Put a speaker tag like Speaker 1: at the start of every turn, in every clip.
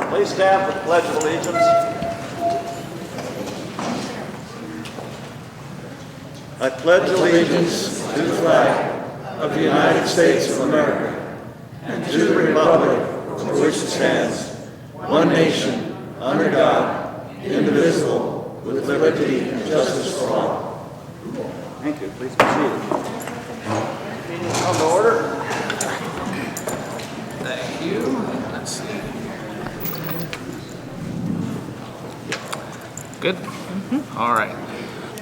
Speaker 1: Please stand for the Pledge of Allegiance. I pledge allegiance to the flag of the United States of America and to the republic for which it stands, one nation, under God, indivisible, with liberty and justice for all. Thank you. Please be seated. Meeting come to order.
Speaker 2: Thank you. Let's see. Good? All right.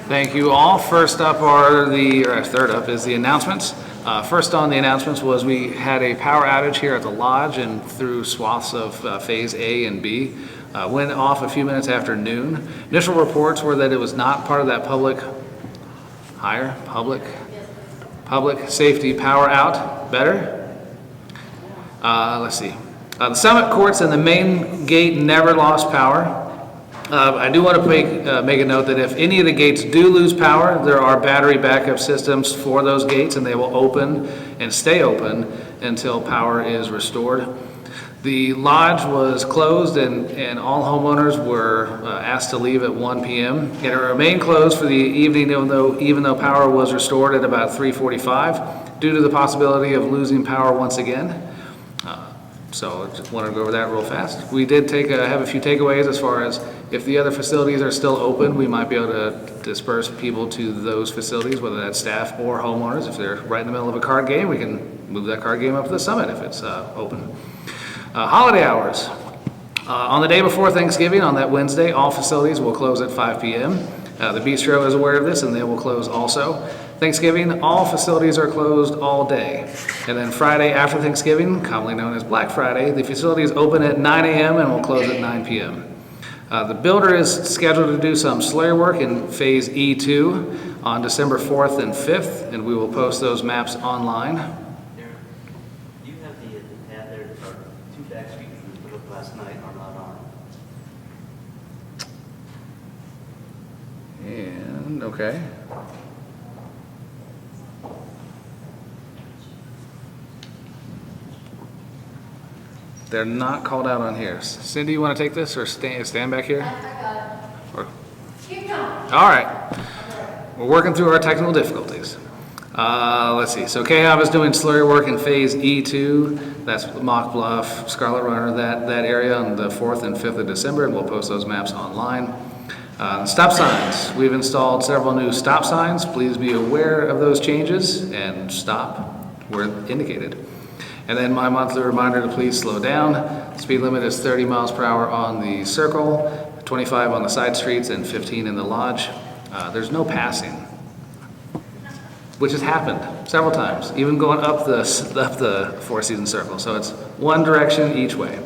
Speaker 2: Thank you all. First up third up is the announcements. First on the announcements was we had a power outage here at the lodge and through swaths of phase A and B. Went off a few minutes after noon. Initial reports were that it was not part of that public safety power out. Better? Let's see. The summit courts and the main gate never lost power. I do want to make a note that if any of the gates do lose power, there are battery backup systems for those gates, and they will open and stay open until power is restored. The lodge was closed, and all homeowners were asked to leave at 1 p.m. It remained closed for the evening, even though power was restored at about 3:45 due to the possibility of losing power once again. So just wanted to go over that real fast. We did have a few takeaways as far as if the other facilities are still open, we might be able to disperse people to those facilities, whether that's staff or homeowners. If they're right in the middle of a card game, we can move that card game up to the summit if it's open. Holiday hours. On the day before Thanksgiving, on that Wednesday, all facilities will close at 5 p.m. The bistro is aware of this and they will close also. Thanksgiving, all facilities are closed all day. And then Friday after Thanksgiving, commonly known as Black Friday, the facilities open at 9 a.m. and will close at 9 p.m. The builder is scheduled to do some slurry work in phase E2 on December 4th and 5th, and we will post those maps online.
Speaker 3: Do you have the pad there, or two back streets we put up last night are not on?
Speaker 2: And, okay. They're not called out on here. Cindy, you want to take this or stand back here? Or,
Speaker 4: Keep going.
Speaker 2: all right. We're working through our technical difficulties. Let's see. So KHOV is doing slurry work in phase E2. That's Mock Bluff, Scarlet Runner, that area on the 4th and 5th of December, and we'll post those maps online. Stop signs. We've installed several new stop signs. Please be aware of those changes and stop where indicated. And then my monthly reminder to please slow down. Speed limit is 30 miles per hour on the circle, 25 on the side streets, and 15 in the lodge. There's no passing, which has happened several times, even going up the Four Seasons Circle. So it's one direction each way.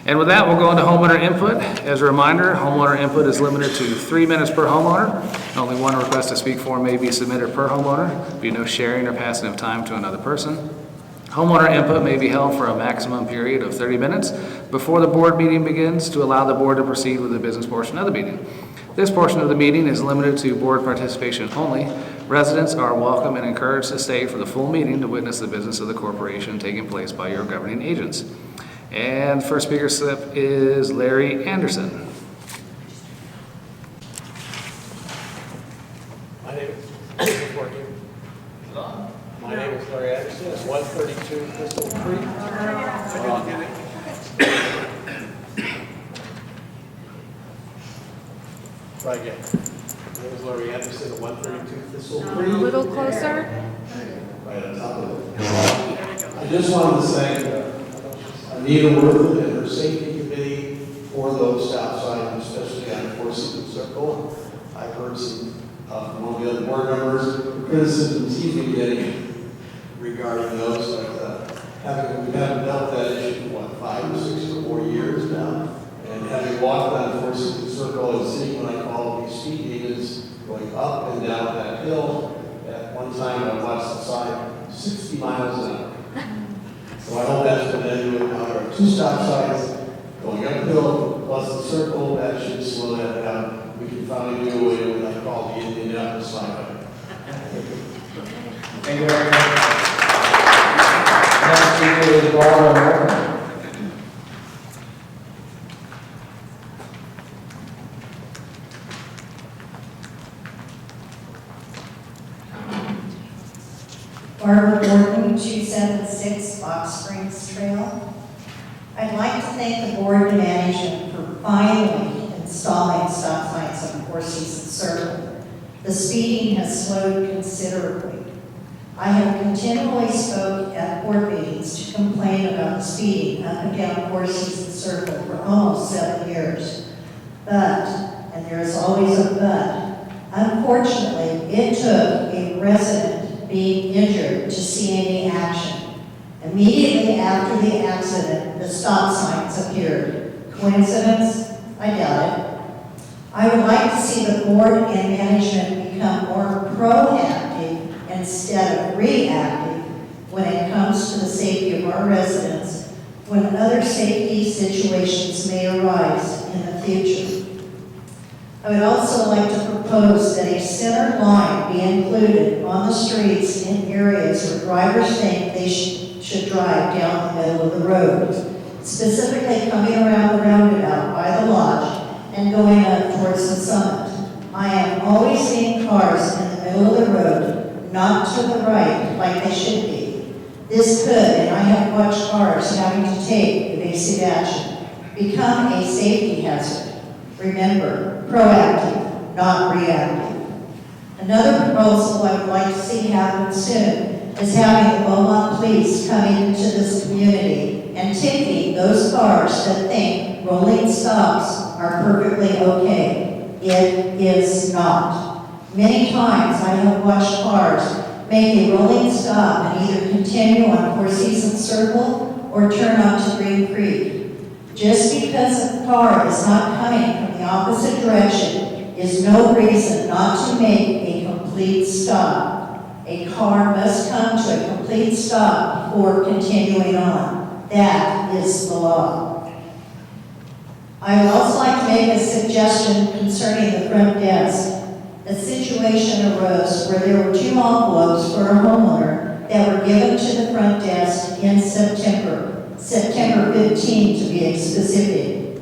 Speaker 2: And with that, we'll go into homeowner input. As a reminder, homeowner input is limited to 3 minutes per homeowner. Only one request to speak for may be submitted per homeowner. There'll be no sharing or passing of time to another person. Homeowner input may be held for a maximum period of 30 minutes before the board meeting begins to allow the board to proceed with the business portion of the meeting. This portion of the meeting is limited to board participation only. Residents are welcome and encouraged to stay for the full meeting to witness the business of the corporation taking place by your governing agents. And first speaker slip is Larry Anderson.
Speaker 5: My name is Larry Anderson. It's 132 Crystal Creek. Try again. My name is Larry Anderson at 132 Crystal Creek.
Speaker 4: A little closer.
Speaker 5: Right on top of it. I just wanted to thank Anita Worthing and her safety committee for those stop signs, especially on Four Seasons Circle. I've heard some from one of the other board members criticisms he's been getting regarding those, like we haven't dealt that issue for 5 or 6 or 4 years now, and having walked on Four Seasons Circle and seeing when I call these speed meters going up and down that hill, at one time I watched the sign 60 miles an hour. So I hope that's going to end with now there are 2 stop signs going uphill plus the circle. That should slow that down. We can finally do away with what I call the Indianapolis Highway.
Speaker 6: Thank you very much. Next speaker is Barbara Morgan. Barbara Gordon, 276 Fox Springs Trail. I'd like to thank the board and management for finally installing stop signs on Four Seasons Circle. The speeding has slowed considerably. I have continually spoke at board meetings to complain about the speeding up and down Four Seasons Circle for almost 7 years. But, and there is always a but, unfortunately, it took a resident being injured to see any action. Immediately after the accident, the stop signs appeared. Coincidence? I doubt it. I would like to see the board and management become more proactive instead of reactive when it comes to the safety of our residents when other safety situations may arise in the future. I would also like to propose that a center line be included on the streets in areas where drivers think they should drive down the middle of the road, specifically coming around the roundabout by the lodge and going up towards the summit. I am always seeing cars in the middle of the road, not to the right like they should be. This could, and I have watched cars having to take evasive action, become a safety hazard. Remember, proactive, not reactive. Another proposal I would like to see happen soon is having the Beaumont police coming into this community and ticketing those cars that think rolling stops are perfectly okay. It is not. Many times I have watched cars make a rolling stop and either continue on Four Seasons Circle or turn onto Green Creek. Just because a car is not coming from the opposite direction is no reason not to make a complete stop. A car must come to a complete stop before continuing on. That is the law. I would also like to make a suggestion concerning the front desk. A situation arose where there were 2 envelopes for a homeowner that were given to the front desk in September 15 to be specific.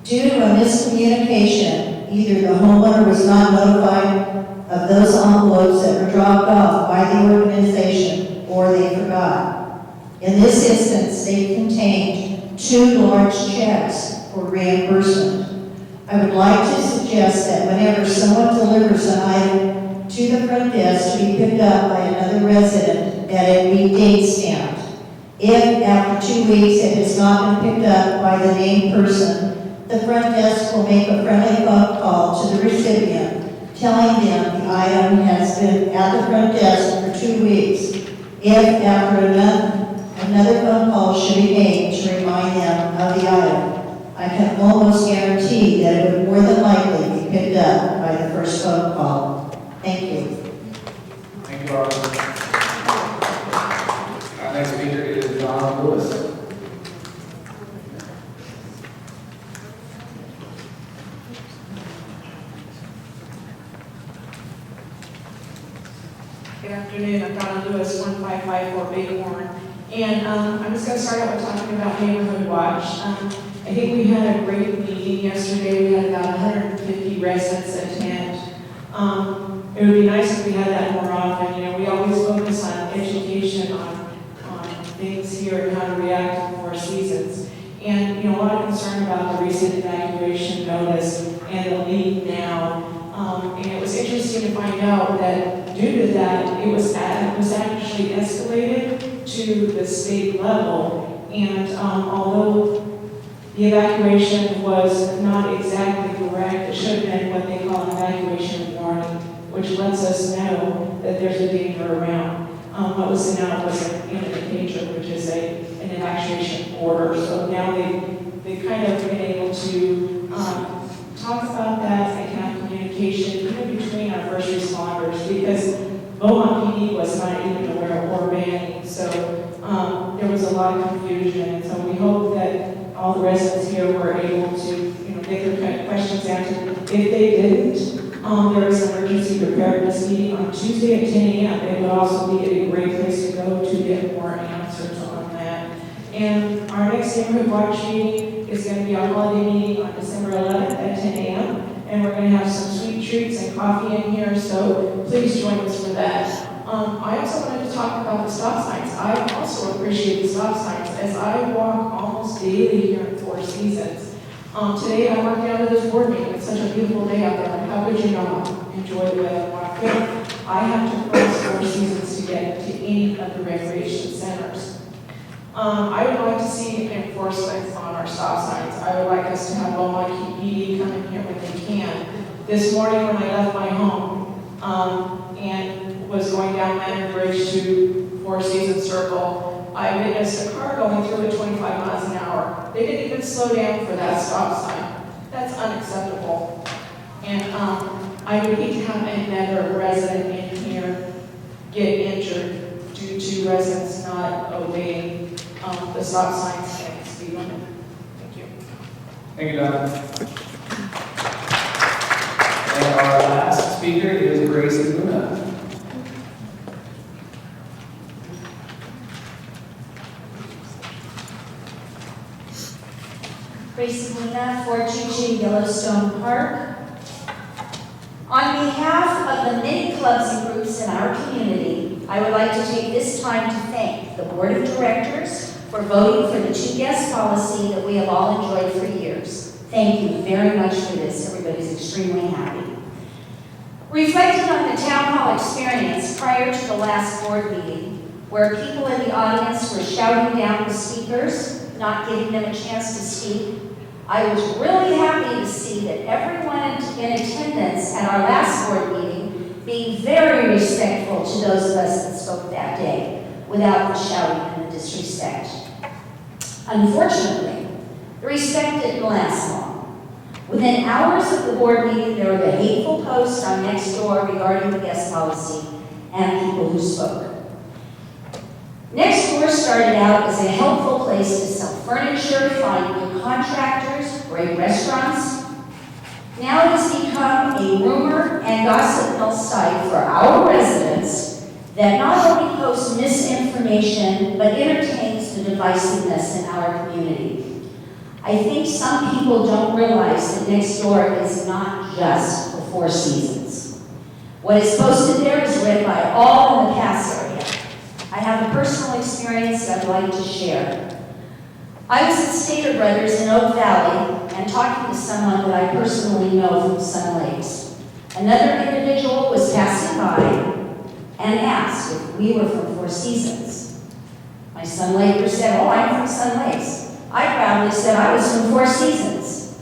Speaker 6: Due to a miscommunication, either the homeowner was not notified of those envelopes that were dropped off by the organization, or they forgot. In this instance, they contained 2 large checks for reimbursement. I would like to suggest that whenever someone delivers an item to the front desk to be picked up by another resident, that it be date stamped. If after 2 weeks it has not been picked up by the named person, the front desk will make a friendly phone call to the recipient, telling them the item has been at the front desk for 2 weeks. If after another phone call should be made to remind them of the item, I can almost guarantee that it would more than likely be picked up by the first phone call. Thank you.
Speaker 2: Thank you, Barbara. Our next speaker is John Lewis.
Speaker 7: Good afternoon, I'm Donna Lewis, 1554 Beaumont. And I'm just going to start out by talking about Neighborhood Watch. I think we had a great meeting yesterday. We had about 150 residents attend. It would be nice if we had that more often. You know, we always focus on education, on things here and how to react to Four Seasons. And, you know, a lot of concern about the recent evacuation notice and the lead now. And it was interesting to find out that due to that, it was actually escalated to the state level. And although the evacuation was not exactly correct, it should have been what they call an evacuation warning, which lets us know that there's a danger around. What was sent out was an indicator, which is an evacuation order. So now they've kind of been able to talk about that and have communication even between our first responders, because Beaumont PD was not even aware of or banning. So there was a lot of confusion. And so we hope that all the residents here were able to, get their questions answered. If they didn't, there is an emergency preparedness meeting on Tuesday at 10 a.m. It would also be a great place to go to get more answers on that. And our next Neighborhood Watch meeting is going to be our holiday meeting on December 11th at 10 a.m. And we're going to have some sweet treats and coffee in here, so please join us for that. I also wanted to talk about the stop signs. I also appreciate the stop signs as I walk almost daily here in Four Seasons. Today I walked down to this board meeting. It's such a beautiful day out there. How could you not enjoy the weather? I have to cross Four Seasons to get to any of the recreation centers. I would like to see enforcement on our stop signs. I would like us to have Beaumont PD come in here when they can. This morning when I left my home and was going down Manor Bridge to Four Seasons Circle, I witnessed a car going through at 25 miles an hour. They didn't even slow down for that stop sign. That's unacceptable. And I would hate to have another resident in here get injured due to residents not obeying the stop signs and the speed limit. Thank you.
Speaker 2: Thank you, Donna. And our last speaker is Grace Luna.
Speaker 8: Gracie Luna, 422 Yellowstone Park. On behalf of the many clubs and groups in our community, I would like to take this time to thank the Board of Directors for voting for the 2 guest policy that we have all enjoyed for years. Thank you very much for this. Everybody's extremely happy. Reflecting on the town hall experience prior to the last board meeting, where people in the audience were shouting down the speakers, not giving them a chance to speak, I was really happy to see that everyone in attendance at our last board meeting being very respectful to those of us that spoke that day, without the shouting and the disrespect. Unfortunately, the respect didn't last long. Within hours of the board meeting, there were the hateful posts on Nextdoor regarding the guest policy and people who spoke. Nextdoor started out as a helpful place to sell furniture, find new contractors, great restaurants. Now it has become a rumor and gossip mill site for our residents that not only posts misinformation, but entertains the divisiveness in our community. I think some people don't realize that Nextdoor is not just the Four Seasons. What is posted there is read by all in the Pass area. I have a personal experience that I'd like to share. I was at Stater Brothers in Oak Valley and talking to someone that I personally know from Sun Lakes. Another individual was passing by and asked if we were from Four Seasons. My Sun Laker said, "Oh, I'm from Sun Lakes." I proudly said I was from Four Seasons.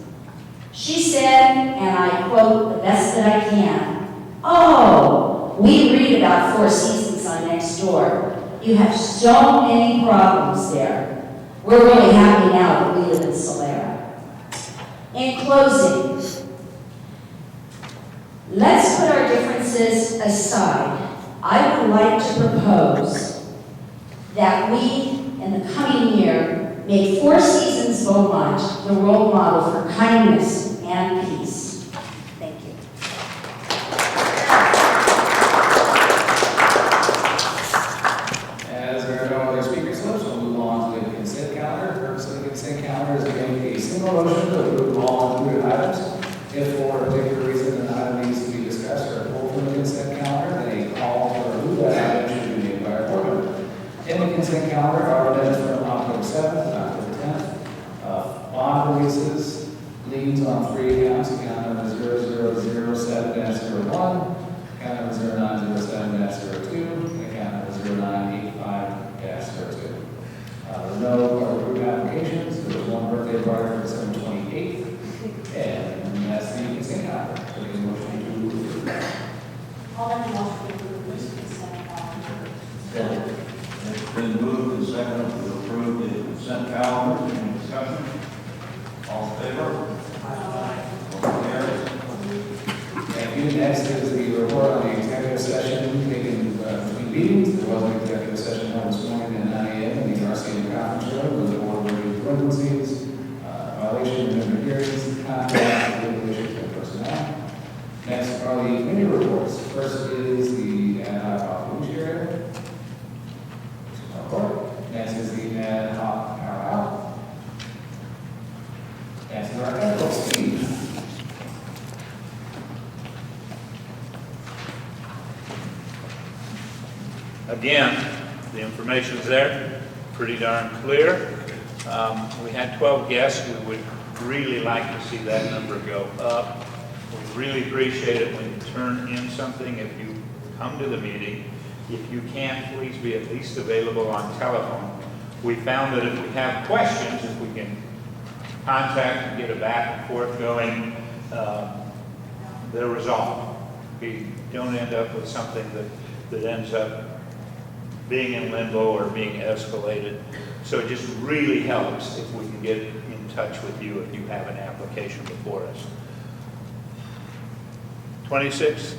Speaker 8: She said, and I quote the best that I can, "Oh, we read about Four Seasons on Nextdoor. You have so many problems there. We're really happy now that we live in Solera." In closing, let's put our differences aside. I would like to propose that we, in the coming year, make Four Seasons Beaumont the role model for kindness and peace. Thank you.
Speaker 2: As there are no other speakers left, we'll move on to the consent calendar. The purpose of the consent calendar is to make a single motion to approve all included items. If for a particular reason an item needs to be discussed or pulled from the consent calendar, then a call for remove that item should be made by a board member. In the consent calendar are minutes from October 7th and October 10th, bond releases, liens on 3 accounts, account number 0007-01, account number 0907-02, and account number 0985-02. There were no approved applications. There was one birthday party for December 28th, and that's the consent calendar. So there's a motion to approve.
Speaker 8: All of you want to approve this consent calendar.
Speaker 1: It's been moved and seconded to approve the consent calendar. Any discussion? All in favor? Motion carries.
Speaker 2: Thank you. Next is the report on the executive session taken between meetings. There was an executive session held this morning at 9 a.m. in the RCA conference room with the board review delinquencies, violation of member hearings, contract, legal issues, and personnel. Next are the committee reports. First is the ad hoc outreach area. Next is the ad hoc power out. Next is our ethical speed.
Speaker 9: Again, the information's there, pretty darn clear. We had 12 guests. We would really like to see that number go up. We really appreciate it when you turn in something. If you come to the meeting, if you can, please be at least available on telephone. We found that if we have questions, if we can contact and get a back and forth going, they're resolved. We don't end up with something that ends up being in limbo or being escalated. So it just really helps if we can get in touch with you if you have an application before us. 26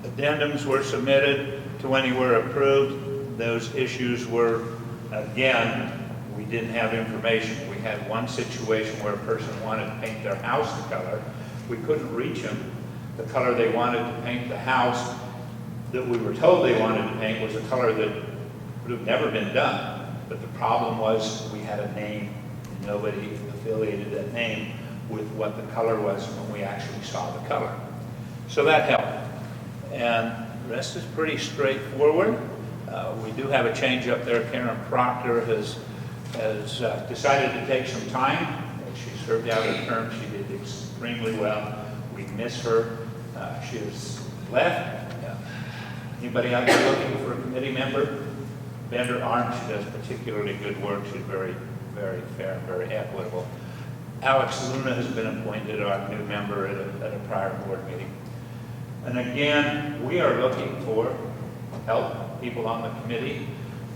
Speaker 9: addendums were submitted, 20 were approved. Those issues were, again, we didn't have information. We had one situation where a person wanted to paint their house the color. We couldn't reach them. The color they wanted to paint the house that we were told they wanted to paint was a color that would have never been done. But the problem was we had a name, and nobody affiliated that name with what the color was when we actually saw the color. So that helped. And the rest is pretty straightforward. We do have a change up there. Karen Proctor has decided to take some time. She's served out her term. She did extremely well. We miss her. She has left. Anybody out there looking for a committee member? Bender Arndt, she does particularly good work. She's very, very fair, very equitable. Alex Luna has been appointed our new member at a prior board meeting. And again, we are looking for help, people on the committee.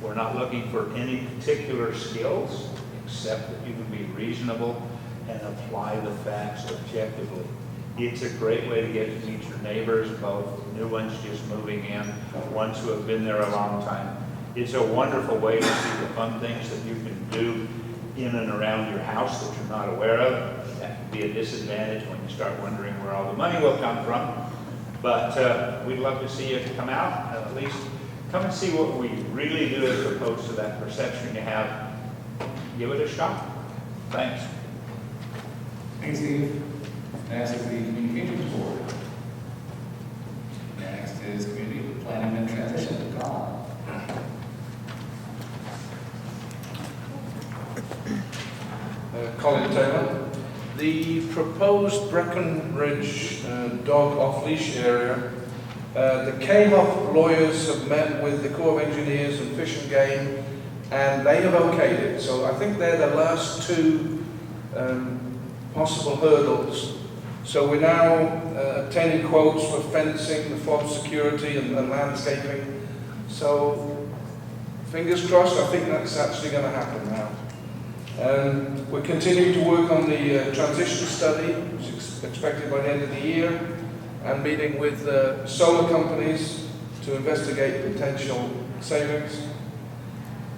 Speaker 9: We're not looking for any particular skills, except that you can be reasonable and apply the facts objectively. It's a great way to get to meet your neighbors, both new ones just moving in, ones who have been there a long time. It's a wonderful way to see the fun things that you can do in and around your house that you're not aware of. That can be a disadvantage when you start wondering where all the money will come from. But we'd love to see you come out and at least come and see what we really do as opposed to that perception you have. Give it a shot. Thanks.
Speaker 2: Thanks, Steve. Next is the Communications Board. Next is Community Planning and Transition. Colin.
Speaker 10: Colin Taylor. The proposed Breckenridge dog off-leash area, the KHOF lawyers have met with the Corps of Engineers and Fish and Game, and they have okayed it. So I think they're the last two possible hurdles. So we're now obtaining quotes for fencing, the fob security, and landscaping. So fingers crossed, I think that's actually going to happen now. We're continuing to work on the transition study, which is expected by the end of the year, and meeting with solar companies to investigate potential savings.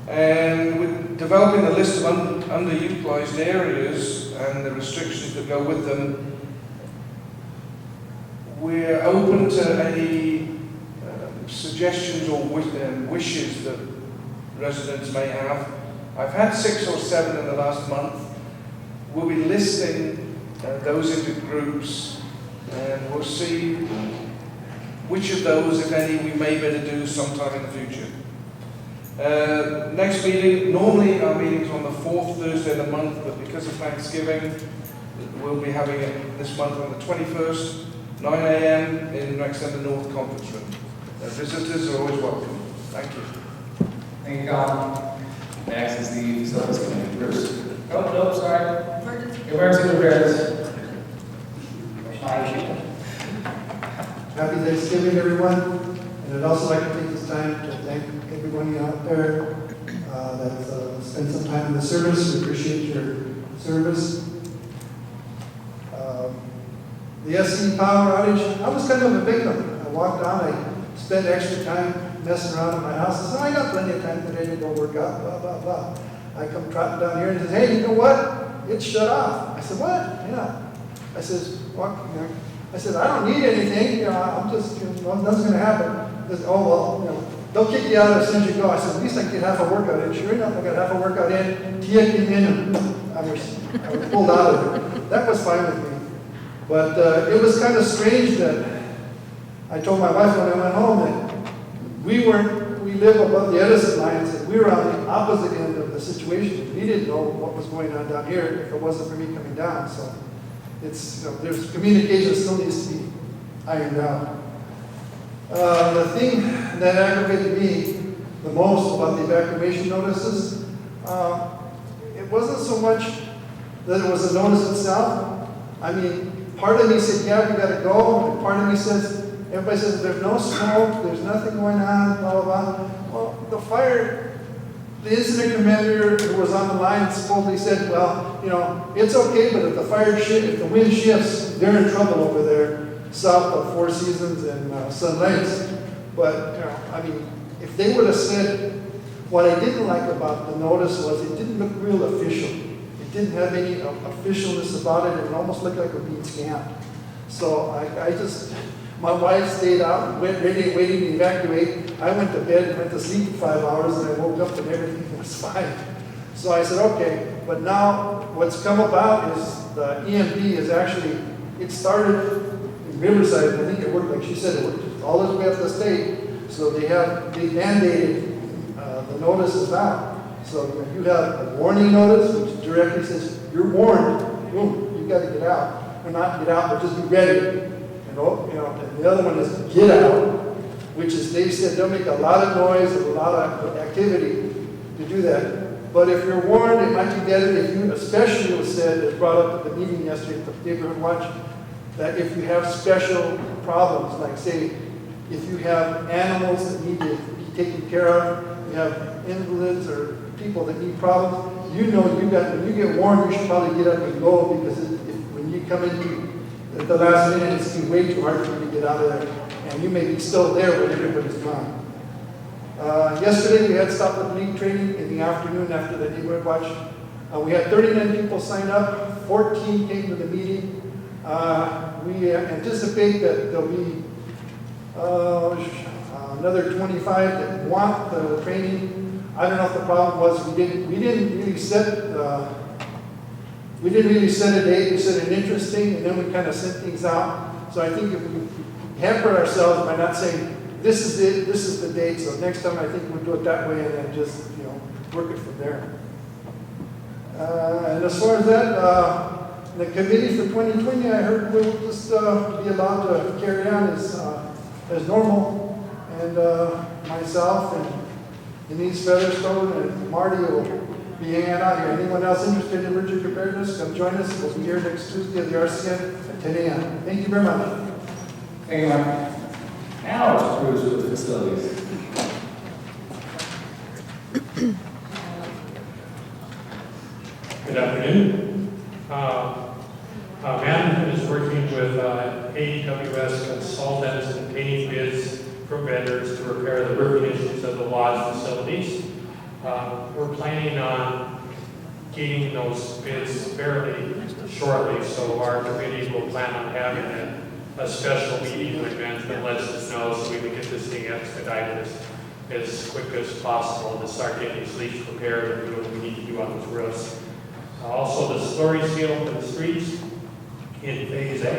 Speaker 10: And we're developing a list of underutilized areas and the restrictions that go with them. We're open to any suggestions or wishes that residents may have. I've had 6 or 7 in the last month. We'll be listing those into groups, and we'll see which of those, if any, we may better do sometime in the future. Next meeting, normally our meeting's on the 4th Thursday of the month, but because of Thanksgiving, we'll be having it this month on the 21st, 9 a.m. in Rexham North Conference Room. Visitors are always welcome. Thank you.
Speaker 2: Thank you, Colin. Next is the Facilities Committee. Bruce. Oh, no, sorry. Emergency repairs.
Speaker 11: Happy Thanksgiving, everyone. And I'd also like to take this time to thank everybody out there that's spent some time in the service. We appreciate your service. The SC power outage, I was kind of a victim. I walked down, I spent extra time messing around in my house. I said, I got plenty of time today to go work out, blah, blah, blah. I come trotting down here and he says, hey, you know what? It's shut off. I said, what? Yeah. I says, walking there. I said, I don't need anything. I'm just, nothing's going to happen. He says, oh, well, they'll kick you out as soon as you go. I said, at least I can get half a workout in. Sure enough, I got half a workout in. Tia came in and I was pulled out of it. That was fine with me. But it was kind of strange that I told my wife when I went home that we we live above the Edison lines, and we were on the opposite end of the situation. We didn't know what was going on down here if it wasn't for me coming down, so it's, there's communication still needs to be ironed out. The thing that aggravated me the most about the evacuation notices, it wasn't so much that it was a notice itself. I mean, part of me said, yeah, we gotta go, and part of me says, everybody says, there's no smoke, there's nothing going on, blah, blah, blah. Well, the incident commander who was on the line supposedly said, well, it's okay, but if the wind shifts, they're in trouble over there, south of Four Seasons and Sun Lakes. But, I mean, if they would have said, what I didn't like about the notice was it didn't look real official. It didn't have any officialness about it. It almost looked like we're being scammed. So my wife stayed out, waiting to evacuate. I went to bed and went to sleep for 5 hours, and I woke up and everything was fine. So I said, okay, but now what's come about is the EMD is actually, it started in Riverside. I think it worked, like she said, it worked all the way up the state. So they mandated the notices out. So you have a warning notice, which directly says, you're warned, boom, you got to get out. Or not get out, but just be ready. And the other one is get out, which is, they said they'll make a lot of noise and a lot of activity to do that. But if you're warned, it might be better if you, especially it was said, it brought up at the meeting yesterday at the neighborhood watch, that if you have special problems, like say, if you have animals that need to be taken care of, you have invalids or people that need problems, when you get warned, you should probably get up and go, because when you come into at the last minute, it's going to be way too hard for you to get out of there. And you may be still there when everybody's gone. Yesterday, we had stop the bleed training in the afternoon after the neighborhood watch. We had 39 people sign up, 14 came to the meeting. We anticipate that there'll be another 25 that want the training. I don't know if the problem was we didn't really set a date. We set an interest thing, and then we kind of sent things out. So I think if we hamper ourselves by not saying this is it, this is the date. So next time I think we'll do it that way, and then just work it from there. And as far as that, the committee for 2020, I heard we'll just be allowed to carry on as normal, and myself and Denise Featherstone and Marty will be hanging out here. Anyone else interested in emergency preparedness, come join us. We'll be here next Tuesday at the RCN at 10 a.m. Thank you very much.
Speaker 12: Thank you, Mark. Now let's cruise with the facilities.
Speaker 13: Good afternoon. Management is working with AWS consultants and obtaining bids from vendors to repair the roofing issues of the lodge facilities. We're planning on getting those bids fairly shortly, so our committee will plan on having a special meeting when management lets us know, so we can get this thing expedited as quick as possible to start getting these leaks repaired and do what we need to do on those roofs. Also, the slurry seal for the streets in Phase A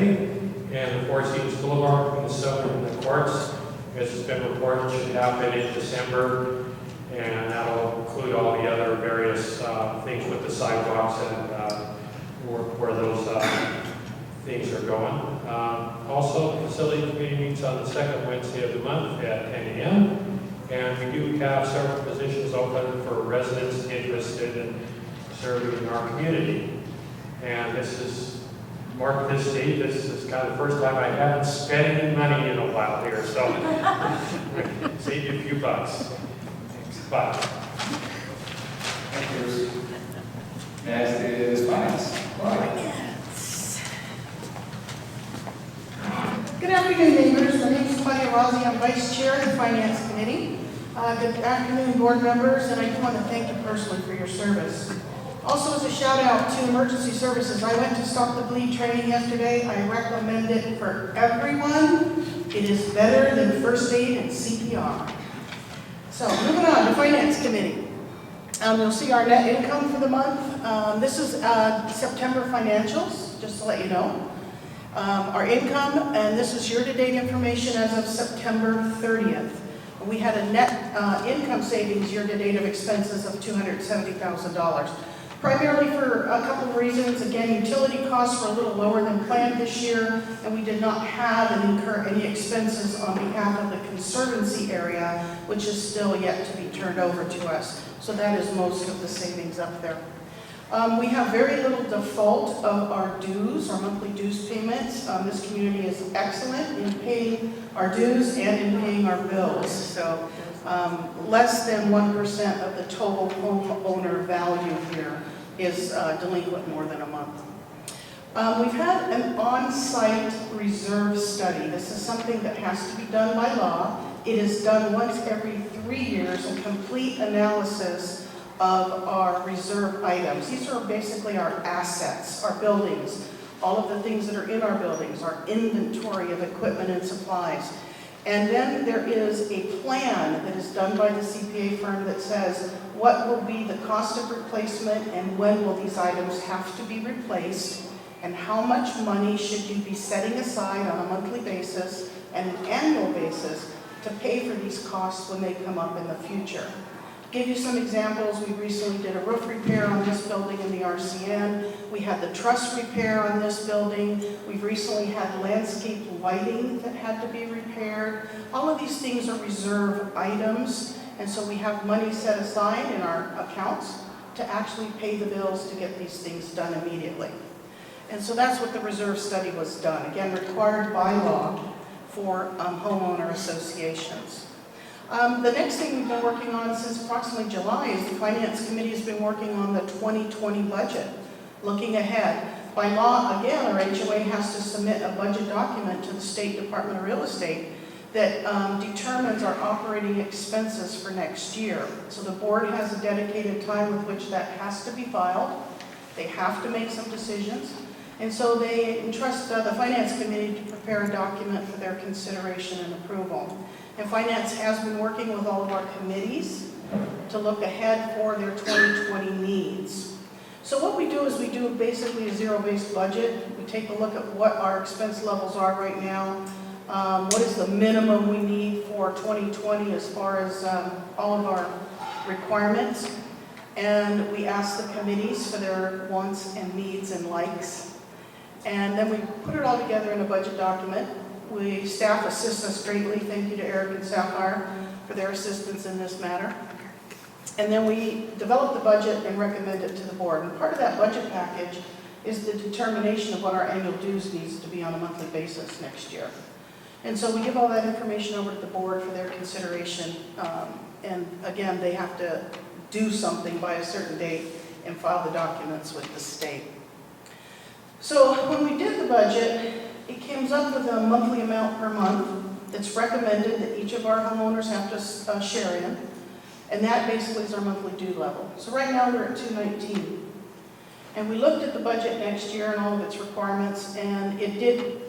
Speaker 13: and the Four Seasons Boulevard between the Southern and the Courts, as it's been reported, should happen in December, and that'll include all the other various things with the sidewalks and where those things are going. Also, the facility committee meets on the second Wednesday of the month at 10 a.m. And we do have several positions open for residents interested in serving in our community. And this is, mark this date, this is kind of the first time I haven't spent any money in a while here, so save you a few bucks. Bye.
Speaker 12: Thank you. Next is finance.
Speaker 14: Good afternoon, neighbors. My name is Claudia Rossi. I'm Vice Chair of the Finance Committee. Good afternoon, board members, and I do want to thank you personally for your service. Also, as a shout out to emergency services, I went to Stop the Bleed training yesterday. I recommend it for everyone. It is better than first aid and CPR. So, moving on to Finance Committee. You'll see our net income for the month. This is September financials, just to let you know. Our income, and this is year-to-date information as of September 30th, We had a net income savings year-to-date of expenses of $270,000. Primarily for a couple of reasons. Again, utility costs were a little lower than planned this year, and we did not have and incur any expenses on behalf of the conservancy area, which is still yet to be turned over to us. So that is most of the savings up there. We have very little default of our dues, our monthly dues payments. This community is excellent in paying our dues and in paying our bills. So less than 1% of the total homeowner value here is delinquent more than a month. We've had an on-site reserve study. This is something that has to be done by law. It is done once every 3 years, a complete analysis of our reserve items. These are basically our assets, our buildings, all of the things that are in our buildings, our inventory of equipment and supplies. And then there is a plan that is done by the CPA firm that says what will be the cost of replacement and when will these items have to be replaced and how much money should you be setting aside on a monthly basis and an annual basis to pay for these costs when they come up in the future. Give you some examples. We recently did a roof repair on this building in the RCN. We had the truss repair on this building. We've recently had landscape lighting that had to be repaired. All of these things are reserve items, and so we have money set aside in our accounts to actually pay the bills to get these things done immediately. And so that's what the reserve study was done, again, required by law for homeowner associations. The next thing we've been working on since approximately July is the Finance Committee has been working on the 2020 budget, looking ahead. By law, again, our HOA has to submit a budget document to the State Department of Real Estate that determines our operating expenses for next year. So the board has a dedicated time with which that has to be filed. They have to make some decisions. And so they entrust the Finance Committee to prepare a document for their consideration and approval. And Finance has been working with all of our committees to look ahead for their 2020 needs. So what we do is we do basically a zero-based budget. We take a look at what our expense levels are right now, what is the minimum we need for 2020 as far as all of our requirements. And we ask the committees for their wants and needs and likes. And then we put it all together in a budget document. Staff assists us greatly. Thank you to Eric and Sapphire for their assistance in this matter. And then we develop the budget and recommend it to the board. And part of that budget package is the determination of what our annual dues needs to be on a monthly basis next year. And so we give all that information over to the board for their consideration. And again, they have to do something by a certain date and file the documents with the state. So when we did the budget, it comes up with a monthly amount per month that's recommended that each of our homeowners have to share in. And that basically is our monthly due level. So right now we're at $219. And we looked at the budget next year and all of its requirements, and it did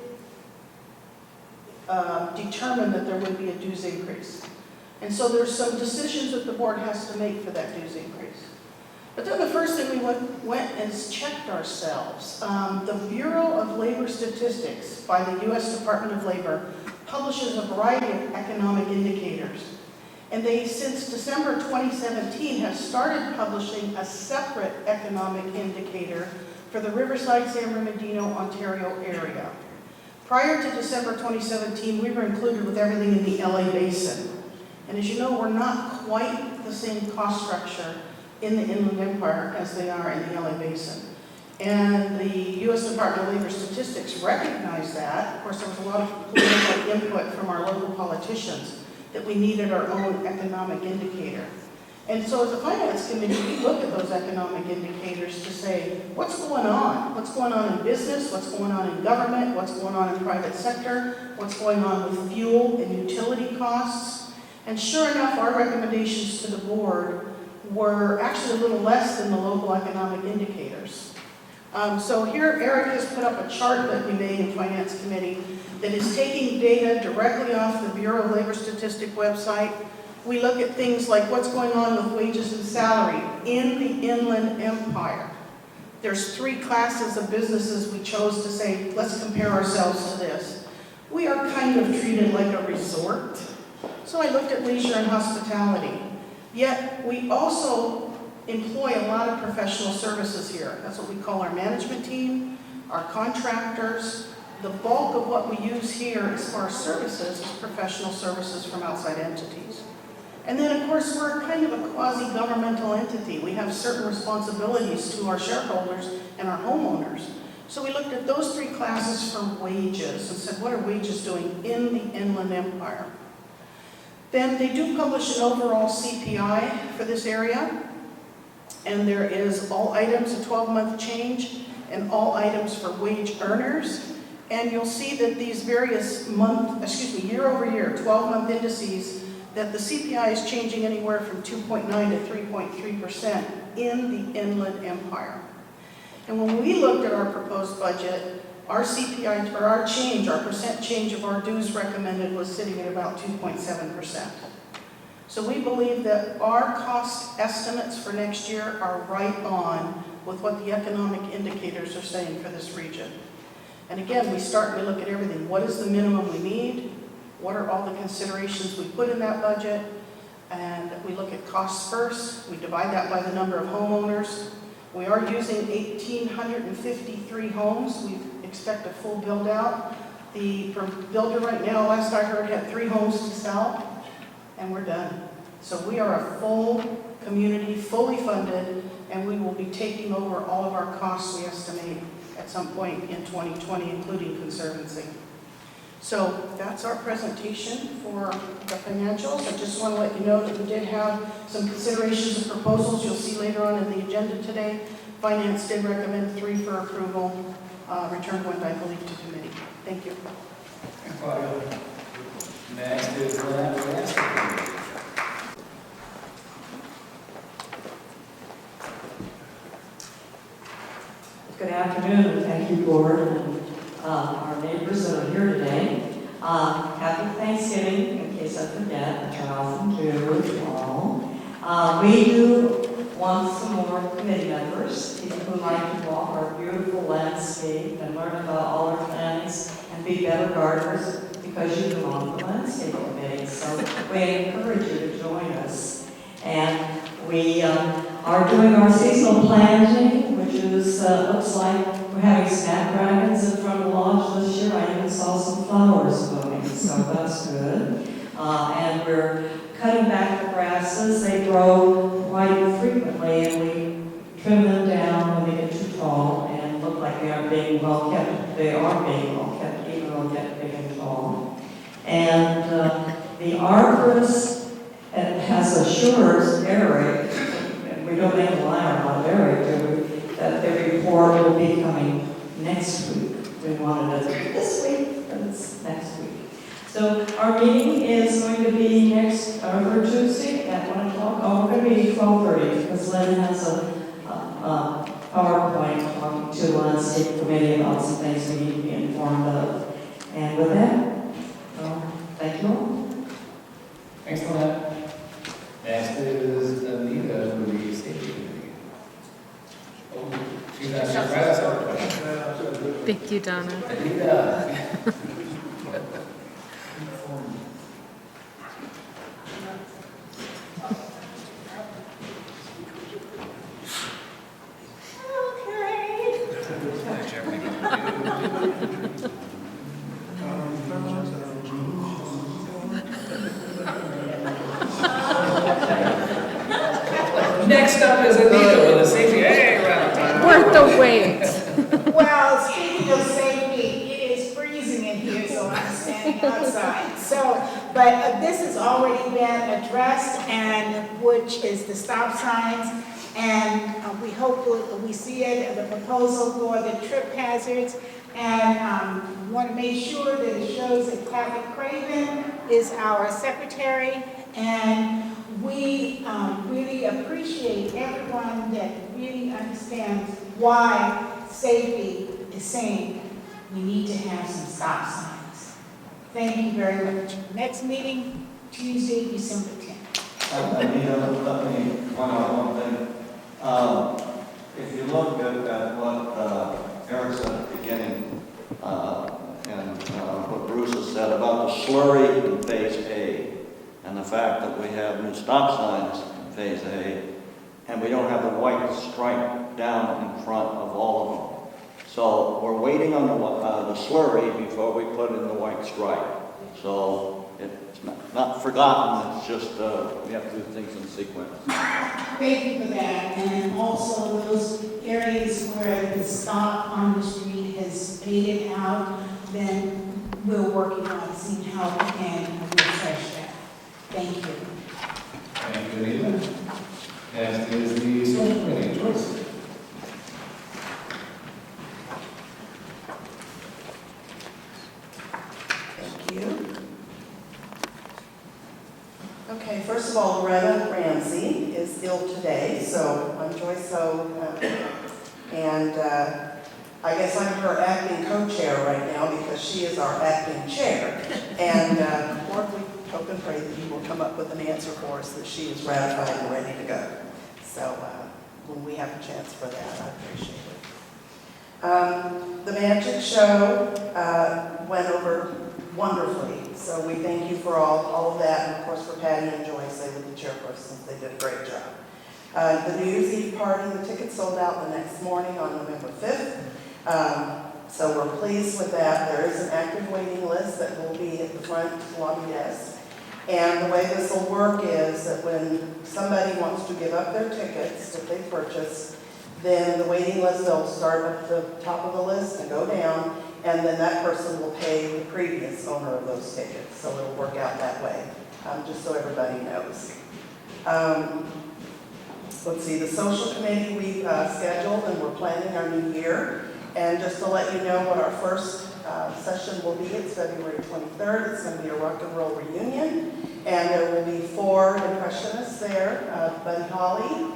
Speaker 14: determine that there would be a dues increase. And so there's some decisions that the board has to make for that dues increase. But then the first thing we went and checked ourselves. The Bureau of Labor Statistics by the U.S. Department of Labor publishes a variety of economic indicators. And they, since December 2017, have started publishing a separate economic indicator for the Riverside, San Bernardino, Ontario area. Prior to December 2017, we were included with everything in the LA Basin. And as you know, we're not quite the same cost structure in the Inland Empire as they are in the LA Basin. And the U.S. Department of Labor Statistics recognized that. Of course, there was a lot of political input from our local politicians that we needed our own economic indicator. And so as a finance committee, we look at those economic indicators to say, what's going on? What's going on in business? What's going on in government? What's going on in private sector? What's going on with fuel and utility costs? And sure enough, our recommendations to the board were actually a little less than the local economic indicators. So here, Eric has put up a chart that we made in Finance Committee that is taking data directly off the Bureau of Labor Statistics website. We look at things like what's going on with wages and salary in the Inland Empire. There's 3 classes of businesses we chose to say, let's compare ourselves to this. We are kind of treated like a resort. So So I looked at leisure and hospitality. Yet we also employ a lot of professional services here. That's what we call our management team, our contractors. The bulk of what we use here as far as services is professional services from outside entities. And then, of course, we're kind of a quasi-governmental entity. We have certain responsibilities to our shareholders and our homeowners. So we looked at those three classes for wages and said, what are wages doing in the Inland Empire? Then they do publish an overall CPI for this area. And there is all items, a 12-month change, and all items for wage earners. And you'll see that these various year-over-year, 12-month indices, that the CPI is changing anywhere from 2.9 to 3.3% in the Inland Empire. And when we looked at our proposed budget, our CPI, or our change, our percent change of our dues recommended was sitting at about 2.7%. So we believe that our cost estimates for next year are right on with what the economic indicators are saying for this region. And again, we start and we look at everything. What is the minimum we need? What are all the considerations we put in that budget? And we look at costs first. We divide that by the number of homeowners. We are using 1,853 homes. We expect a full build out. The builder right now, last I heard, had 3 homes to sell, and we're done. So we are a full community, fully funded, and we will be taking over all of our costs, we estimate, at some point in 2020, including conservancy. So that's our presentation for the financials. I just want to let you know that we did have some considerations and proposals you'll see later on in the agenda today. Finance did recommend 3 for approval, returned 1, I believe, to committee. Thank you.
Speaker 12: Next is Glenn.
Speaker 15: Good afternoon, thank you, Board, and our neighbors that are here today. Happy Thanksgiving, in case I forget, Jonathan, to all. We do want some more committee members, people who like to walk our beautiful landscape and learn about all our plants and be better gardeners because you belong to the landscape committee. So we encourage you to join us. And we are doing our seasonal planting, which is, looks like we're having snapdragons in front of the lodge this year. I even saw some flowers blooming, so that's good. And we're cutting back the grasses. They grow quite frequently, and we trim them down when they get too tall and look like they aren't being well kept. They are being well kept, even though they get big and tall. And the arborist has assured Eric, and we don't make a liar out of Eric, do we, that the report will be coming next week. We wanted it this week, but it's next week. So our meeting is going to be next Tuesday at 1 o'clock. Oh, we're going to be 12:30 because Lynn has a PowerPoint talking to the landscape committee about some things we need to be informed of. And with that, thank you all.
Speaker 12: Thanks for that. Next is Anita with the safety committee. Oh, she's actually right outside.
Speaker 4: Thank you, Donna.
Speaker 12: Anita. Next up is Anita with the safety. Hey,
Speaker 4: Worth the wait.
Speaker 16: Well, speaking of safety, it is freezing in here, so I'm standing outside. But this has already been addressed, and which is the stop signs, and we hope we see it, the proposal for the trip hazards, and want to make sure that it shows that Kathy Craven is our secretary, and we really appreciate everyone that really understands why safety is saying we need to have some stop signs. Thank you very much. Next meeting, Tuesday, December 10th.
Speaker 1: Anita, let me point out one thing. If you look at what Eric said at the beginning, and what Bruce has said about the slurry in phase A, and that we have new stop signs in Phase A, and we don't have the white stripe down in front of all of them. So we're waiting on the slurry before we put in the white stripe. So it's not forgotten, it's just we have to do things in sequence.
Speaker 16: Thank you for that. And also those areas where the stop on the street has faded out, then we're working on seeing how we can refresh that. Thank you.
Speaker 12: Thank you, Anita. Next is the social committee, Joyce.
Speaker 17: Thank you. Okay, first of all, Loretta Ramsey is ill today, so I'm Joyce Ho, and I guess I'm her acting co-chair right now because she is our acting chair. And Lord, we hope and pray that you will come up with an answer for us that she is ratified and ready to go. So when we have a chance for that, I appreciate it. The magic show went over wonderfully, so we thank you for all of that, and of course for Patty and Joyce, they were the chairpersons, they did a great job. The New Year's Eve party, the tickets sold out the next morning on November 5th, so we're pleased with that. There is an active waiting list that will be at the front lobby desk, and the way this will work is that when somebody wants to give up their tickets that they purchase, then the waiting list, they'll start at the top of the list and go down, and then that person will pay the previous owner of those tickets. So it'll work out that way, just so everybody knows. Let's see, the social committee we scheduled, and we're planning our new year. And just to let you know what our first session will be, it's February 23rd. It's going to be a rock and roll reunion. And there will be 4 impressionists there, Buddy Holly.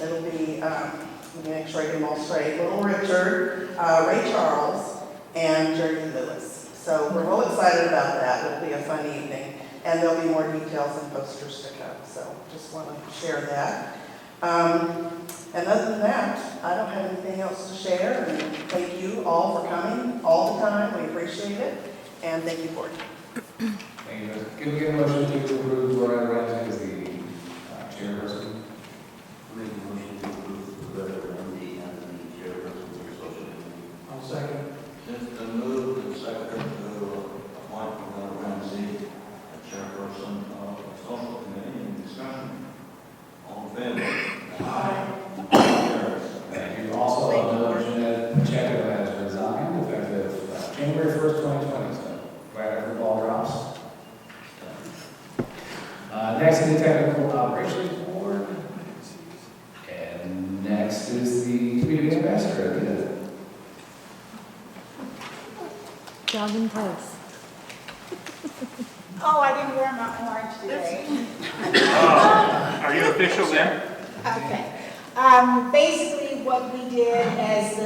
Speaker 17: It'll be, let me make sure I get them all straight, Little Richard, Ray Charles, and Jerry Lewis. So we're real excited about that. It'll be a fun evening. And there'll be more details and posters to come. So just want to share that. And other than that, I don't have anything else to share. And thank you all for coming all the time. We appreciate it. And thank you, Board.
Speaker 12: Thank you. Can we get a motion to approve Loretta Ramsey as the chairperson?
Speaker 3: Make a motion to approve Loretta Ramsey as the chairperson of the social committee.
Speaker 5: I'll second.
Speaker 1: It's been moved and seconded to appoint Loretta Ramsey as chairperson of the social committee. Any discussion? All in favor? Aye.
Speaker 12: Thank you. Also, a motion that Checker has resigned effective January 1st, 2020. So right after the ball drops. Next is the Technical Operations Board. And next is the Community Ambassador. Anita.
Speaker 4: Jogging place.
Speaker 16: Oh, I didn't wear my orange today.
Speaker 9: Are you official then?
Speaker 16: Okay. Basically what we did as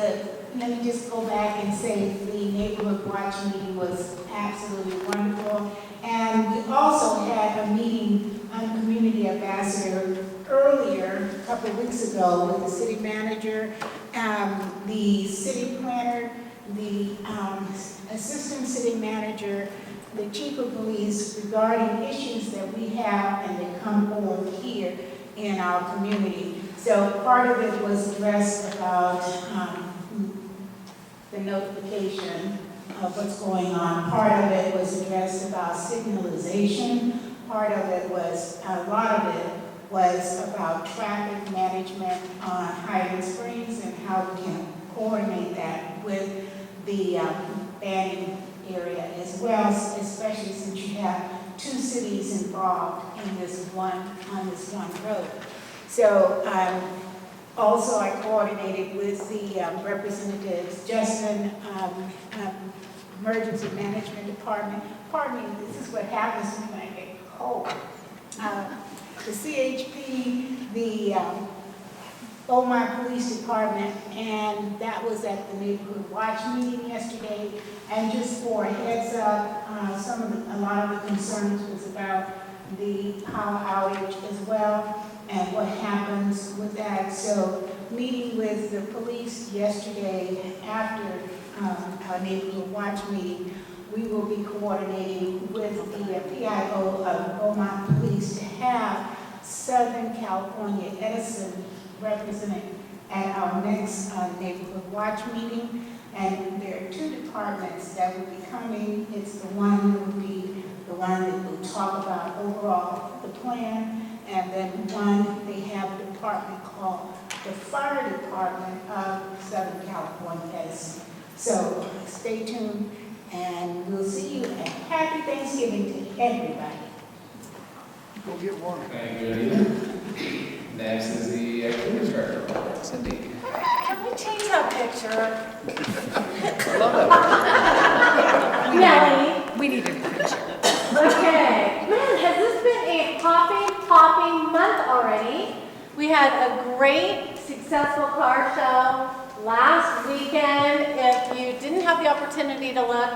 Speaker 16: let me just go back and say the neighborhood watch meeting was absolutely wonderful. And we also had a meeting on community ambassador earlier, a couple of weeks ago, with the city manager, the city planner, the assistant city manager, the chief of police, regarding issues that we have and that come forth here in our community. So part of it was addressed about the notification of what's going on. Part of it was addressed about signalization. Part of it was, a lot of it was about traffic management on Highland Springs and how we can coordinate that with the Banning area as well, especially since you have 2 cities involved in on this one road. So also I coordinated with the representatives, Justin, Emergency Management Department. Pardon me, this is what happens when I get cold. The CHP, the Beaumont Police Department, and that was at the Neighborhood Watch meeting yesterday. And just for a heads up, a lot of the concerns was about the power outage as well and what happens with that. So meeting with the police yesterday after our Neighborhood Watch meeting, we will be coordinating with the PIO of Beaumont Police to have Southern California Edison represented at our next neighborhood watch meeting. And there are two departments that will be coming. It's the one that will be the one that will talk about overall the plan, and then one, they have a department called the Fire Department of Southern California Edison. So stay tuned, and we'll see you, and happy Thanksgiving to everybody.
Speaker 11: Go get one.
Speaker 12: Thank you, Anita. Next is the activities director, Cindy.
Speaker 18: Can we change that picture?
Speaker 12: I love that.
Speaker 4: Melanie.
Speaker 18: We need a picture.
Speaker 4: Okay. Man, has this been a popping month already? We had a great, successful car show last weekend. If you didn't have the opportunity to look,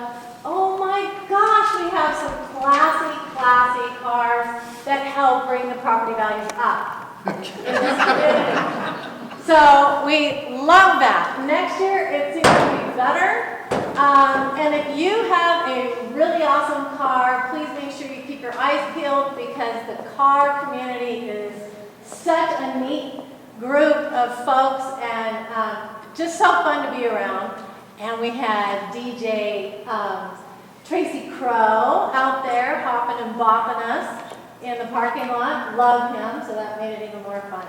Speaker 4: oh my gosh, we have some classy cars that help bring the property values up in this community. So we love that. Next year, it seems to be better. And if you have a really awesome car, please make sure you keep your eyes peeled, because the car community is such a neat group of folks, and just so fun to be around. And we had DJ Tracy Crow out there hopping and bopping us in the parking lot. Love him, so that made it even more fun.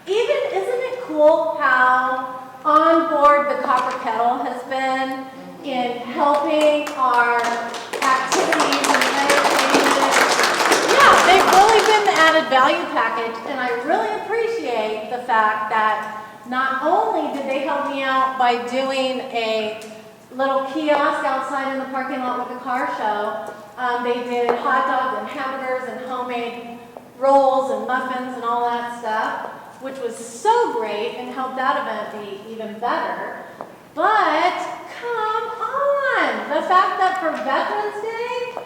Speaker 4: Isn't it cool how on board the Copper Kettle has been in helping our activities and entertainment? Yeah, they've really been the added value package, and I really appreciate the fact that not only did they help me out by doing a little kiosk outside in the parking lot with the car show, they did hot dogs and hamburgers and homemade rolls and muffins and all that stuff, which was so great and helped that event be even better. But come on, the fact that for Veterans Day,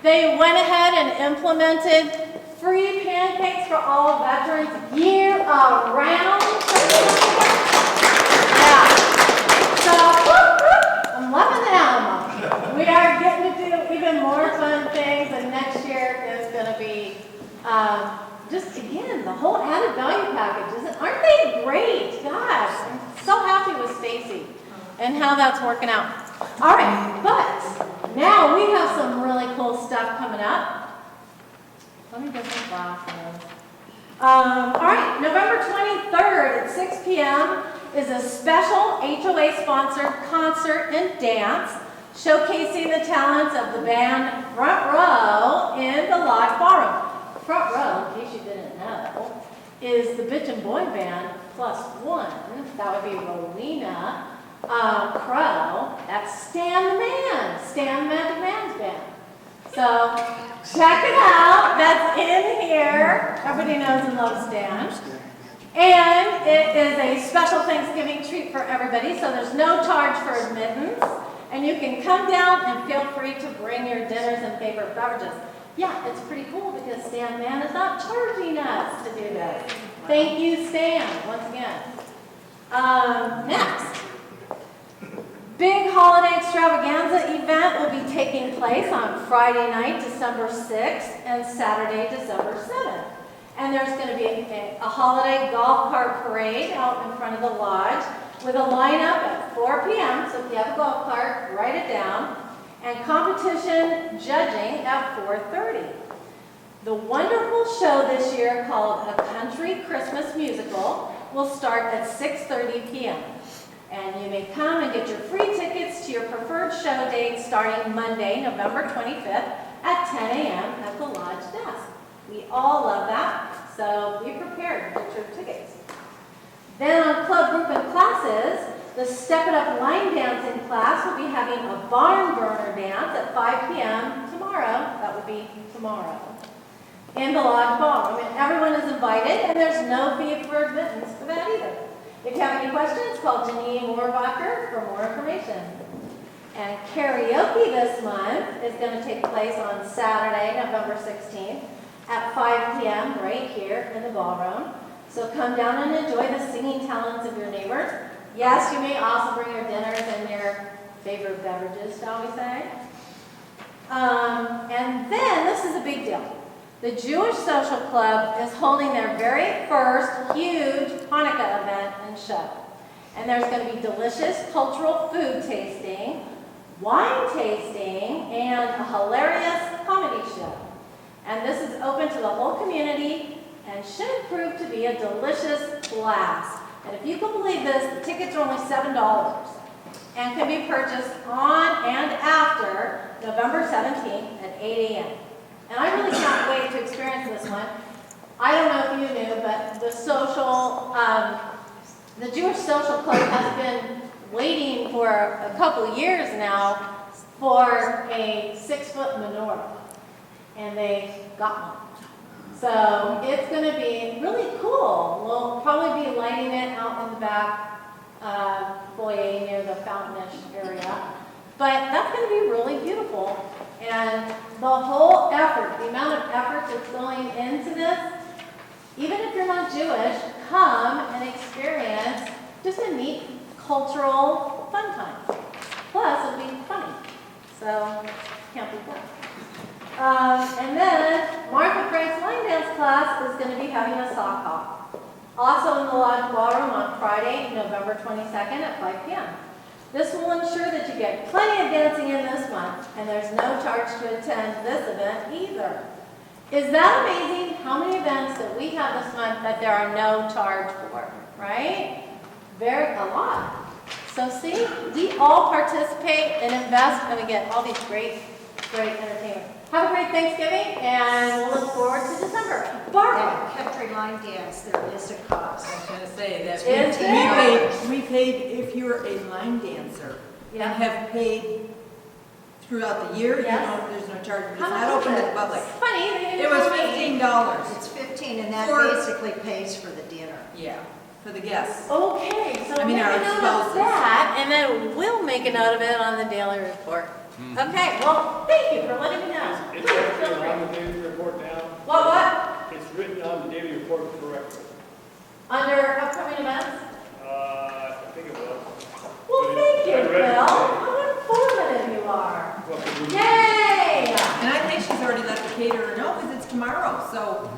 Speaker 4: they went ahead and implemented free pancakes for all veterans year-round. Yeah. So, I'm loving them. We are getting to do even more fun things, and next year is going to be just, again, the whole added value package. Aren't they great? Gosh, I'm so happy with Stacy and how that's working out. All right, but now we have some really cool stuff coming up. Let me get some glasses. All right, November 23rd at 6 p.m. is a special HOA-sponsored concert and dance showcasing the talents of the band Front Row in the Lodge Ballroom. Front Row, in case you didn't know, is the Bitchin' Boy Band plus one. That would be Rowena Crow. That's Stan the Man, Stan the Magic Man's band. So check it out. That's in here. Everybody knows and loves Stan. And it is a special Thanksgiving treat for everybody, so there's no charge for admittance. And you can come down and feel free to bring your dinners and favorite beverages. Yeah, it's pretty cool because Stan Man is not charging us to do this. Thank you, Stan, once again. Next. Big holiday extravaganza event will be taking place on Friday night, December 6th, and Saturday, December 7th. And there's going to be a holiday golf cart parade out in front of the lodge with a lineup at 4 p.m. So if you have a golf cart, write it down. And competition judging at 4:30. The wonderful show this year, called A Country Christmas Musical, will start at 6:30 p.m. And you may come and get your free tickets to your preferred show date starting Monday, November 25th at 10 a.m. at the lodge desk. We all love that, so be prepared to get your tickets. Then on club group and classes, the Step It Up line dancing class will be having a barn burner dance at 5 p.m. tomorrow. That would be tomorrow. In the lodge ballroom. And everyone is invited, and there's no fee for admittance for that either. If you have any questions, call Janine Moorbacher for more information. And karaoke this month is going to take place on Saturday, November 16th at 5 p.m. right here in the ballroom. So come down and enjoy the singing talents of your neighbors. Yes, you may also bring your dinners and your favorite beverages, shall we say. And then, this is a big deal. The Jewish Social Club is holding their very first huge Hanukkah event and show. And there's going to be delicious cultural food tasting, wine tasting, and a hilarious comedy show. And this is open to the whole community and should prove to be a delicious blast. And if you can believe this, the tickets are only $7 and can be purchased on and after November 17th at 8 a.m. And I really can't wait to experience this one. I don't know if you knew, but the Jewish Social Club has been waiting for a couple years now for a 6-foot menorah, and they got one. So it's going to be really cool. We'll probably be lighting it out in the back foyer near the fountainish area. But that's going to be really beautiful. And the whole effort, the amount of effort that's going into this, even if you're not Jewish, come and experience just a neat cultural fun time. Plus, it'll be funny. So, can't be fun. And then, Martha Frank's line dance class is going to be having a sock hop. Also in the Lodge Ballroom on Friday, November 22nd at 5 p.m. This will ensure that you get plenty of dancing in this month, and there's no charge to attend this event either. Is that amazing how many events that we have this month that there are no charge for, right? A lot. So see, we all participate and invest, and we get all these great entertainment. Have a great Thanksgiving, and we'll look forward to December. Barbara.
Speaker 19: Country line dance, there is a cost. I was going to say that
Speaker 4: Is there?
Speaker 19: we paid if you're a line dancer and have paid throughout the year.
Speaker 4: Yes.
Speaker 19: You know, there's no charge. It's
Speaker 4: How
Speaker 19: not
Speaker 4: much
Speaker 19: open
Speaker 4: is
Speaker 19: to
Speaker 4: it?
Speaker 19: the public.
Speaker 4: It's funny, they didn't
Speaker 19: It was
Speaker 4: tell me.
Speaker 19: $15.
Speaker 6: It's 15, and that
Speaker 19: For-
Speaker 6: basically pays for the dinner.
Speaker 19: Yeah, for the guests.
Speaker 4: Okay, so
Speaker 19: I mean,
Speaker 4: make
Speaker 19: our
Speaker 4: a note of
Speaker 19: spouses.
Speaker 4: that, and then we'll make a note of it on the daily report. Okay, well, thank you for letting me know.
Speaker 20: It's
Speaker 4: Please, feel
Speaker 20: actually
Speaker 4: free.
Speaker 20: on the daily report now.
Speaker 4: What?
Speaker 20: It's written on the daily report correctly.
Speaker 4: Under upcoming events?
Speaker 20: I think it was.
Speaker 4: Well, thank you,
Speaker 20: I read it
Speaker 4: Phil.
Speaker 20: today.
Speaker 4: How informative you are.
Speaker 20: Well, it
Speaker 4: Yay!
Speaker 19: And I think she's already let the caterer know because it's tomorrow, so.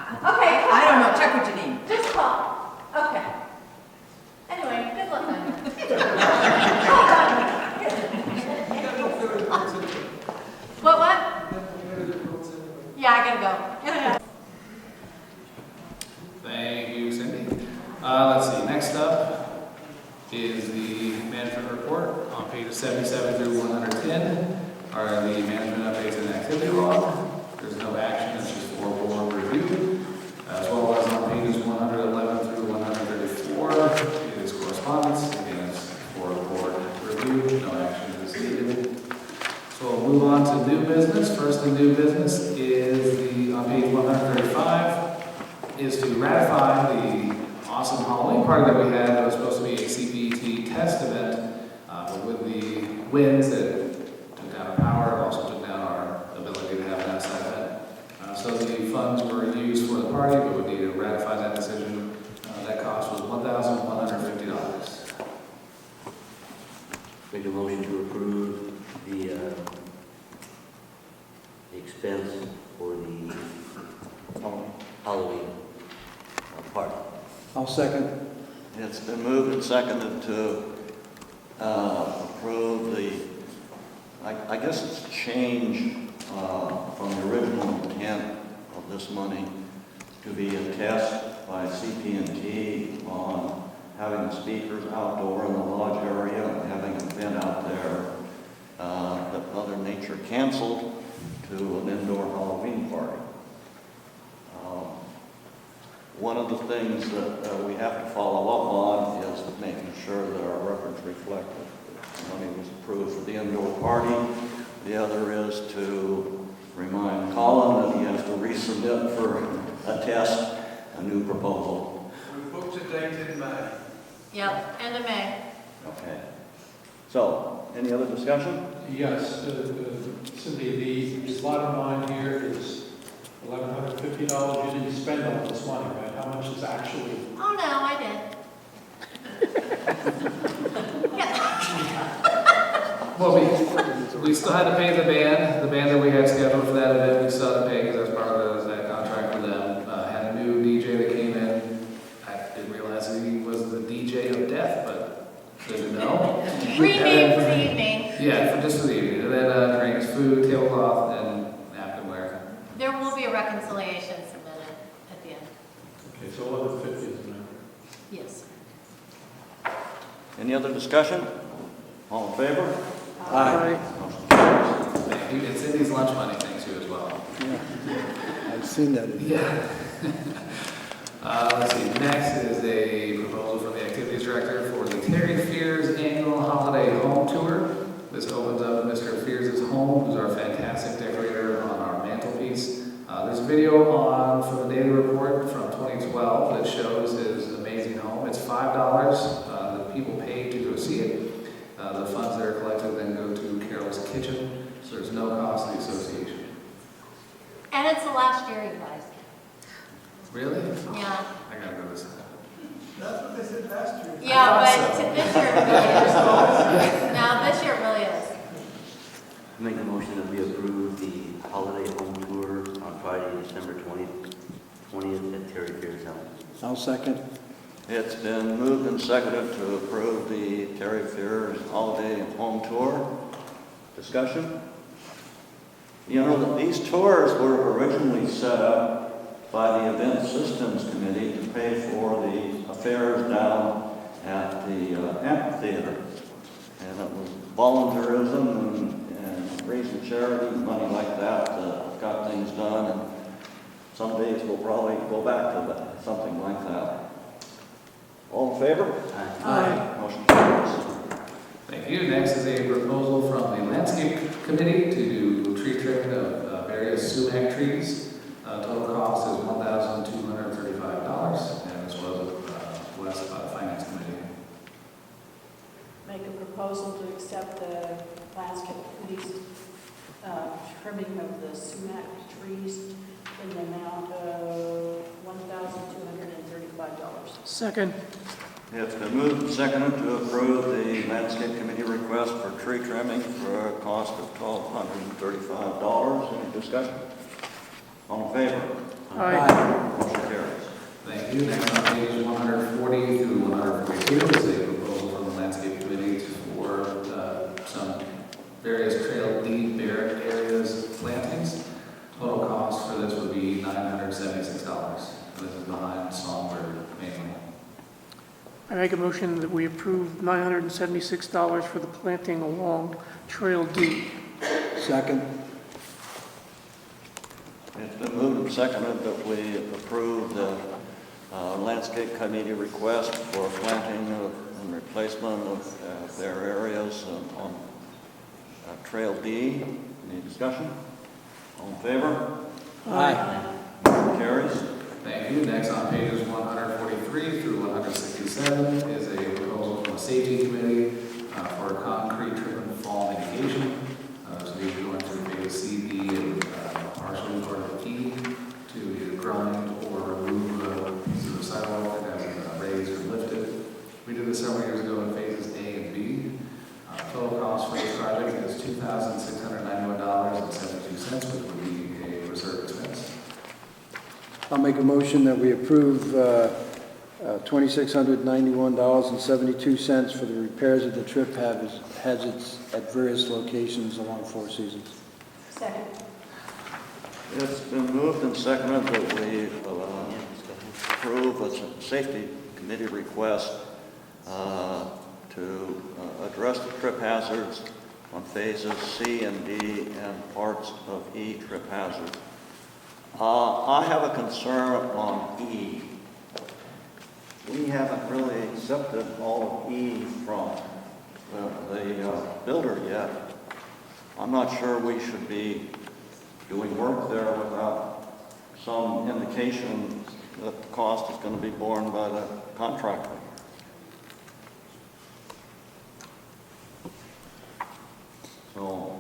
Speaker 4: Okay.
Speaker 19: I don't know, check with Janine.
Speaker 4: Just call. Okay. Anyway, good luck on you. What? Yeah, I gotta go.
Speaker 2: Thank you, Cindy. Let's see, next up is the management report on pages 77 through 110 are the management updates and activity log. There's no action, it's just for board review. As well as on pages 111 through 134, it is correspondence. Again, it's for board review, no action is needed. So we'll move on to new business. First in new business is on page 135, is to ratify the awesome Halloween party that we had. That was supposed to be a CPT test event, but with the winds that took down our power, it also took down our ability to have an outside event. So the funds were used for the party, but we need to ratify that decision. That cost was $1,150.
Speaker 3: Make a motion to approve the expense for the Halloween party.
Speaker 1: I'll second. It's been moved and seconded to approve the, I guess it's a change from the original intent of this money to be a test by CP&T on having the speakers outdoor in the lodge area and having an event out there that Mother Nature canceled to an indoor Halloween party. One of the things that we have to follow up on is making sure that our records reflect that the money was approved for the indoor party. The other is to remind Colin that he has to resubmit for a test, a new proposal.
Speaker 10: We've booked a date in May.
Speaker 4: Yep, end of May.
Speaker 1: Okay. So, any other discussion?
Speaker 21: Yes, Cindy, the bottom line here is $1,150 you didn't spend on this money, right? How much is actually?
Speaker 4: Oh, no, I did.
Speaker 2: Well, we still had to pay the band that we had scheduled for that event, we still had to pay because that's part of that contract with them. Had a new DJ that came in. I didn't realize he was the DJ of death, but good to know.
Speaker 4: Rename for the evening.
Speaker 2: Yeah, just for the evening. And then drinks, food, tablecloth, and napkin wear.
Speaker 4: There will be a reconciliation submitted at the end.
Speaker 21: Okay, so 1150 is the number.
Speaker 4: Yes.
Speaker 1: Any other discussion? All in favor?
Speaker 11: Aye.
Speaker 1: Motion carries.
Speaker 2: Thank you. It's in these lunch money things too as well.
Speaker 11: Yeah, I've seen that.
Speaker 2: Yeah. Let's see, next is a proposal from the Activities Director for the Terry Fears Annual Holiday Home Tour. This opens up Mr. Fears' home, who's our fantastic decorator on our mantelpiece. There's a video on from the daily report from 2012 that shows his amazing home. It's $5. The people pay to go see it. The funds that are collected then go to Carol's Kitchen, so there's no cost to the association.
Speaker 4: And it's the last year, you guys.
Speaker 2: Really?
Speaker 4: Yeah.
Speaker 2: I gotta go this.
Speaker 11: That's what they said last year.
Speaker 4: Yeah,
Speaker 2: I
Speaker 4: but
Speaker 2: thought so.
Speaker 4: this year it really is. Now, this year it really is.
Speaker 3: Make a motion that we approve the holiday home tour on Friday, December 20th at Terry Fears' house.
Speaker 11: I'll second.
Speaker 1: It's been moved and seconded to approve the Terry Fears Holiday Home Tour. Discussion? You know, that these tours were originally set up by the Event Systems Committee to pay for the affairs down at the amphitheater. And it was volunteerism and raising charity, money like that, got things done. And some days we'll probably go back to that, something like that. All in favor?
Speaker 11: Aye.
Speaker 1: Motion carries.
Speaker 2: Thank you. Next is a proposal from the Landscape Committee to do tree trimming of various sumac trees. Total cost is $1,235, and this was blessed by the Finance Committee.
Speaker 7: Make a proposal to accept the landscape committee's trimming of the sumac trees in the amount of $1,235.
Speaker 11: Second.
Speaker 1: It's been moved and seconded to approve the Landscape Committee request for tree trimming for a cost of $1,235. Any discussion? All in favor?
Speaker 11: Aye.
Speaker 1: Motion carries.
Speaker 2: Thank you. Next on pages 140 through 142 is a proposal from the Landscape Committee for some various trail deed bare areas plantings. Total cost for this would be $976. This is behind Songbird mainly.
Speaker 22: I make a motion that we approve $976 for the planting along Trail D.
Speaker 11: Second.
Speaker 1: It's been moved and seconded that we approve the Landscape Committee request for planting and replacement of their areas on Trail D. Any discussion? All in favor?
Speaker 11: Aye.
Speaker 1: Motion carries.
Speaker 2: Thank you. Next on pages 143 through 167 is a proposal from the Safety Committee for concrete trim and fall mitigation. So these are going through phase C, D, and partially part of E to either grind or remove pieces of sidewalk that have been raised or lifted. We did this several years ago in phases A and B. Total cost for this project is $2,691.72, which would be a reserve expense.
Speaker 11: I'll make a motion that we approve $2,691.72 for the repairs of the trip hazards at various locations along Four Seasons.
Speaker 7: Second.
Speaker 1: It's been moved and seconded that we approve a Safety Committee request to address the trip hazards on phases C and D and parts of E trip hazard. I have a concern on E. We haven't really accepted all of E from the builder yet. I'm not sure we should be doing work there without some indication that the cost is going to be borne by the contractor. So,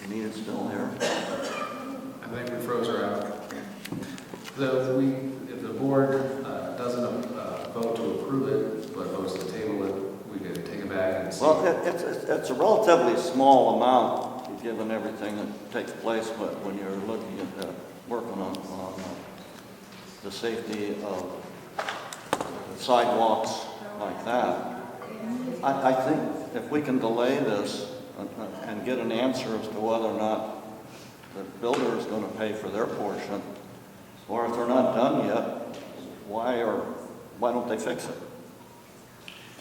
Speaker 1: you need it still here?
Speaker 2: I think we froze her out. If the board doesn't vote to approve it, but votes to table it, we we could take it back and see.
Speaker 1: Well, it's a relatively small amount, given everything that takes place when you're looking at working on the safety of sidewalks like that. I think if we can delay this and get an answer as to whether or not the builder is going to pay for their portion, or if they're not done yet, why don't they fix it?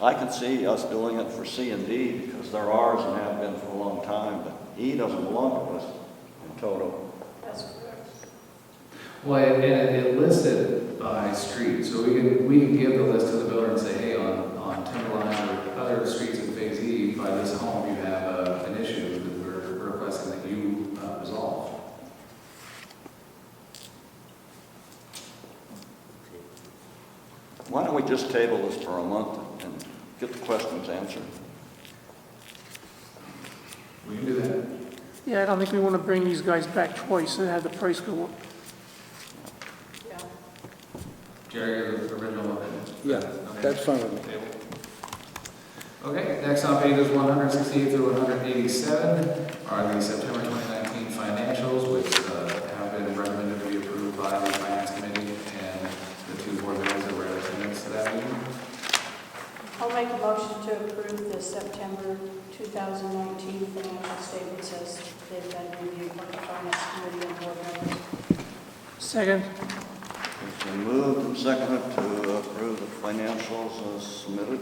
Speaker 1: I can see us doing it for C and D because they're ours and have been for a long time, but E doesn't belong to us in total.
Speaker 7: That's correct.
Speaker 2: Well, and it listed by street, so we can give the list to the builder and say, hey, on Timberline or other streets in Phase E, by this home, you have an issue that we're requesting that you resolve.
Speaker 1: Why don't we just table this for a month and get the questions answered?
Speaker 2: We can do that.
Speaker 22: Yeah, I don't think we want to bring these guys back twice and have the price go up.
Speaker 7: Yeah.
Speaker 2: Jerry, the original one.
Speaker 8: Yeah, that's fine with me.
Speaker 2: Okay, next on pages 168 through 187 are the September 2019 financials, which have been recommended to be approved by the Finance Committee and the two board members that were in attendance to that meeting.
Speaker 7: I'll make a motion to approve the September 2019 financial statements as they've been reviewed by the Finance Committee and board members.
Speaker 22: Second.
Speaker 1: It's been moved and seconded to approve the financials as submitted.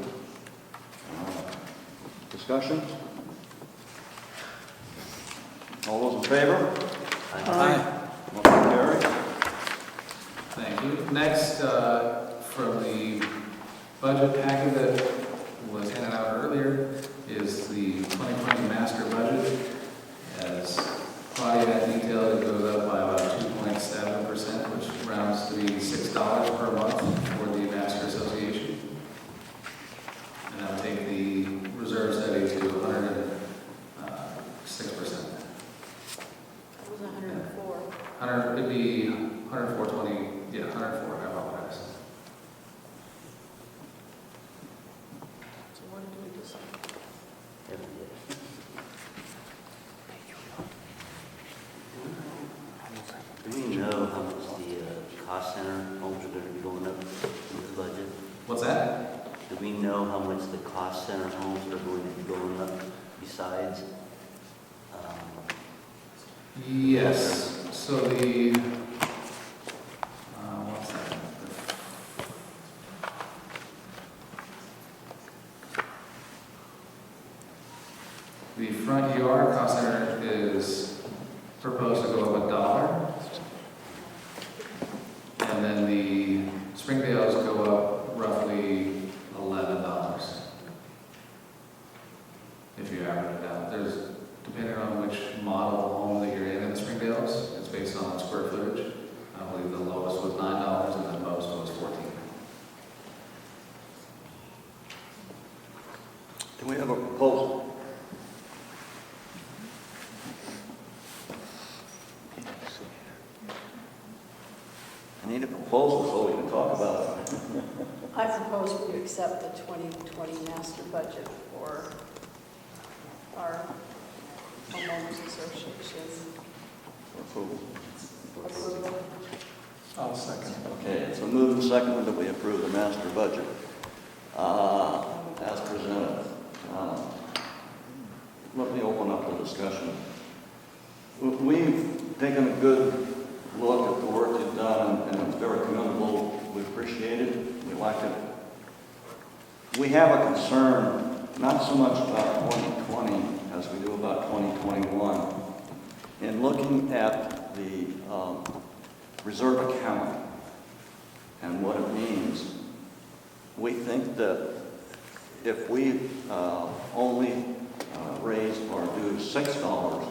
Speaker 1: Discussion? All those in favor?
Speaker 22: Aye.
Speaker 1: Motion carried.
Speaker 2: Thank you. Next, from the budget packet that was handed out earlier is the 2020 master budget. As Claudia had detailed, it goes up by about 2.7%, which rounds to be $6 per month for the Master Association. And that would take the reserve study to 106%.
Speaker 7: It was 104.
Speaker 2: It'd be 104.20, yeah, 104, I apologize.
Speaker 7: So what did we decide?
Speaker 3: Do we know how much the cost center homes are going to be going up with the budget?
Speaker 2: What's that?
Speaker 3: Do we know how much the cost center homes are going to be going up besides?
Speaker 2: Yes, so the, what's that? The front yard cost center is proposed to go up $1. And then the Springdale's go up roughly $11. If you average it out, there's, depending on which model home that you're in the Springdale's, it's based on square footage. I believe the lowest was $9 and the most was $14.
Speaker 1: Do we have a proposal? I need a proposal so we can talk about it.
Speaker 7: I propose we accept the 2020 master budget for our homeowners association.
Speaker 1: Approval.
Speaker 7: Approval.
Speaker 8: I'll second.
Speaker 1: Okay, it's a move and second that we approve the master budget as presented. Let me open up the discussion. We've taken a good look at the work you've done, and it's very commendable. We appreciate it. We like it. We have a concern, not so much about 2020 as we do about 2021. In looking at the reserve account and what it means, we think that if we only raise our dues $6,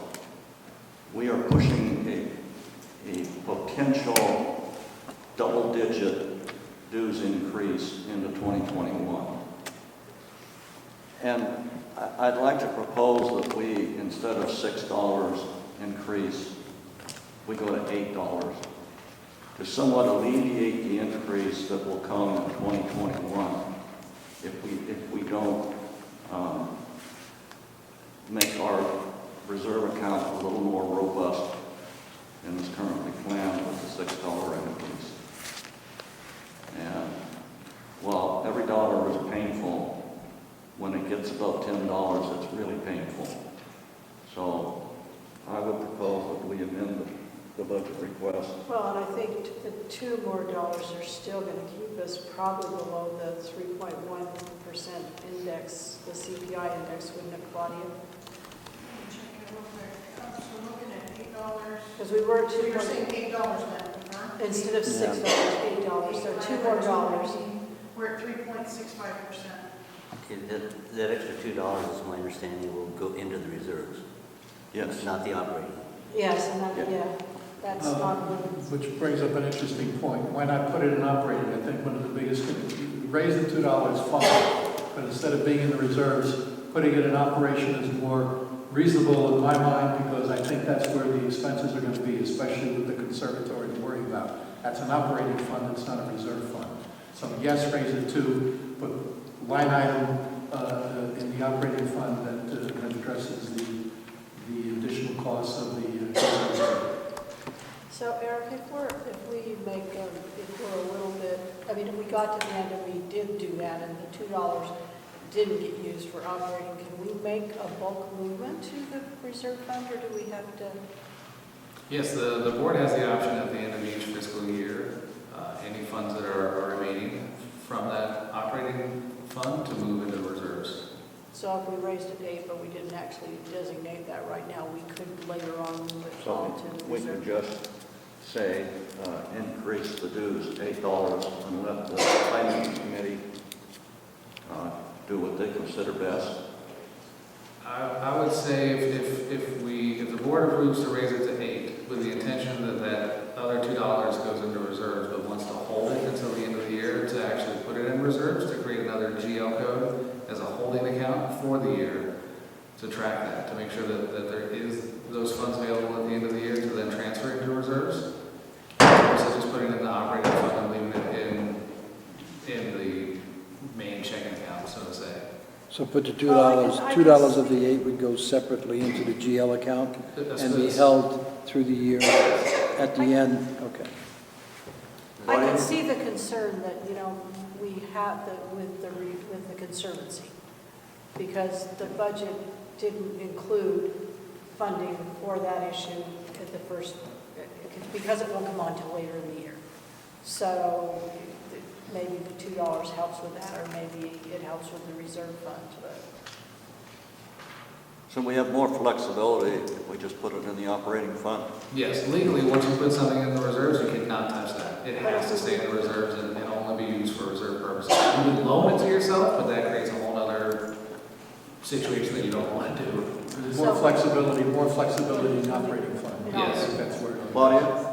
Speaker 1: we are pushing a potential double-digit dues increase into 2021. And I'd like to propose that we, instead of $6 increase, we go to $8 to somewhat alleviate the increase that will come in 2021 if we don't make our reserve account a little more robust than is currently planned with the $6 increase. And while every dollar is painful, when it gets above $10, it's really painful. So I would propose that we amend the budget request.
Speaker 7: Well, and I think the $2 more are still going to keep us probably below the 3.1% index, the CPI index, wouldn't it, Claudia?
Speaker 16: We're looking at $8.
Speaker 7: Because we were
Speaker 16: So
Speaker 7: $2
Speaker 16: you're
Speaker 7: more,
Speaker 16: saying $8 then?
Speaker 7: instead of $6, $8, so $2 more.
Speaker 16: We're at 3.65%.
Speaker 3: Okay, that extra $2, is my understanding, will go into the reserves.
Speaker 1: Yes.
Speaker 3: Not the operating.
Speaker 7: Yes, and that, yeah, that's not.
Speaker 21: Which brings up an interesting point. Why not put it in operating? I think one of the biggest, raise the $2, fine, but instead of being in the reserves, putting it in operation is more reasonable in my mind, because I think that's where the expenses are going to be, especially with the conservatory to worry about. That's an operating fund, it's not a reserve fund. So yes, raise it to, but line item in the operating fund that addresses the additional costs of the conservatory.
Speaker 7: So Eric, if we make, if we're a little bit, I mean, if we got to the end and we did do that and the $2 didn't get used for operating, can we make a bulk movement to the reserve fund, or do we have to?
Speaker 2: Yes, the board has the option at the end of each fiscal year, any funds that are remaining from that operating fund to move into reserves.
Speaker 7: So if we raised it to 8, but we didn't actually designate that right now, we could later on move it all
Speaker 1: So
Speaker 7: to
Speaker 1: we
Speaker 7: reserve.
Speaker 1: could just say, increase the dues $8 and let the finance committee do what they consider best.
Speaker 2: I would say if the board approves to raise it to 8 with the intention that other $2 goes into reserves, but wants to hold it until the end of the year to actually put it in reserves, to create another GL code as a holding account for the year, to track that, to make sure that there is those funds available at the end of the year to then transfer into reserves. So just putting it in the operating fund and leaving it in the main checking account, so to say.
Speaker 8: So put the $2 of the 8 would go separately into the GL account and be held through the year at the end, okay.
Speaker 7: I can see the concern that, we have with the Conservancy, because the budget didn't include funding for that issue at the first, because it won't come on till later in the year. So maybe the $2 helps with that, or maybe it helps with the reserve fund. But
Speaker 1: So we have more flexibility if we just put it in the operating fund.
Speaker 2: Yes, legally, once you put something in the reserves, you cannot touch that. It has to stay in the reserves and only be used for reserve purposes. You can loan it to yourself, but that creates a whole other situation that you don't want to do.
Speaker 21: There's more flexibility in the operating fund.
Speaker 2: Yes.
Speaker 21: I think that's where.
Speaker 1: Claudia?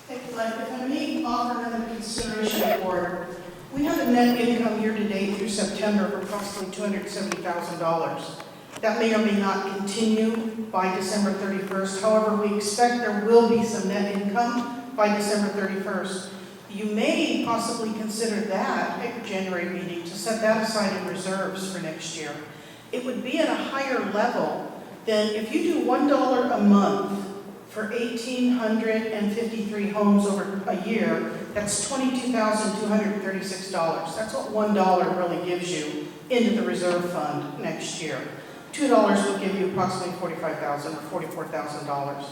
Speaker 16: If I may offer another consideration for, we have a net income year-to-date through September of approximately $270,000. That may or may not continue by December 31st. However, we expect there will be some net income by December 31st. You may possibly consider that at your January meeting to set that aside in reserves for next year. It would be at a higher level than if you do $1 a month for 1,853 homes over a year, that's $22,236. That's what $1 really gives you into the reserve fund next year. $2 will give you approximately $45,000 or $44,000.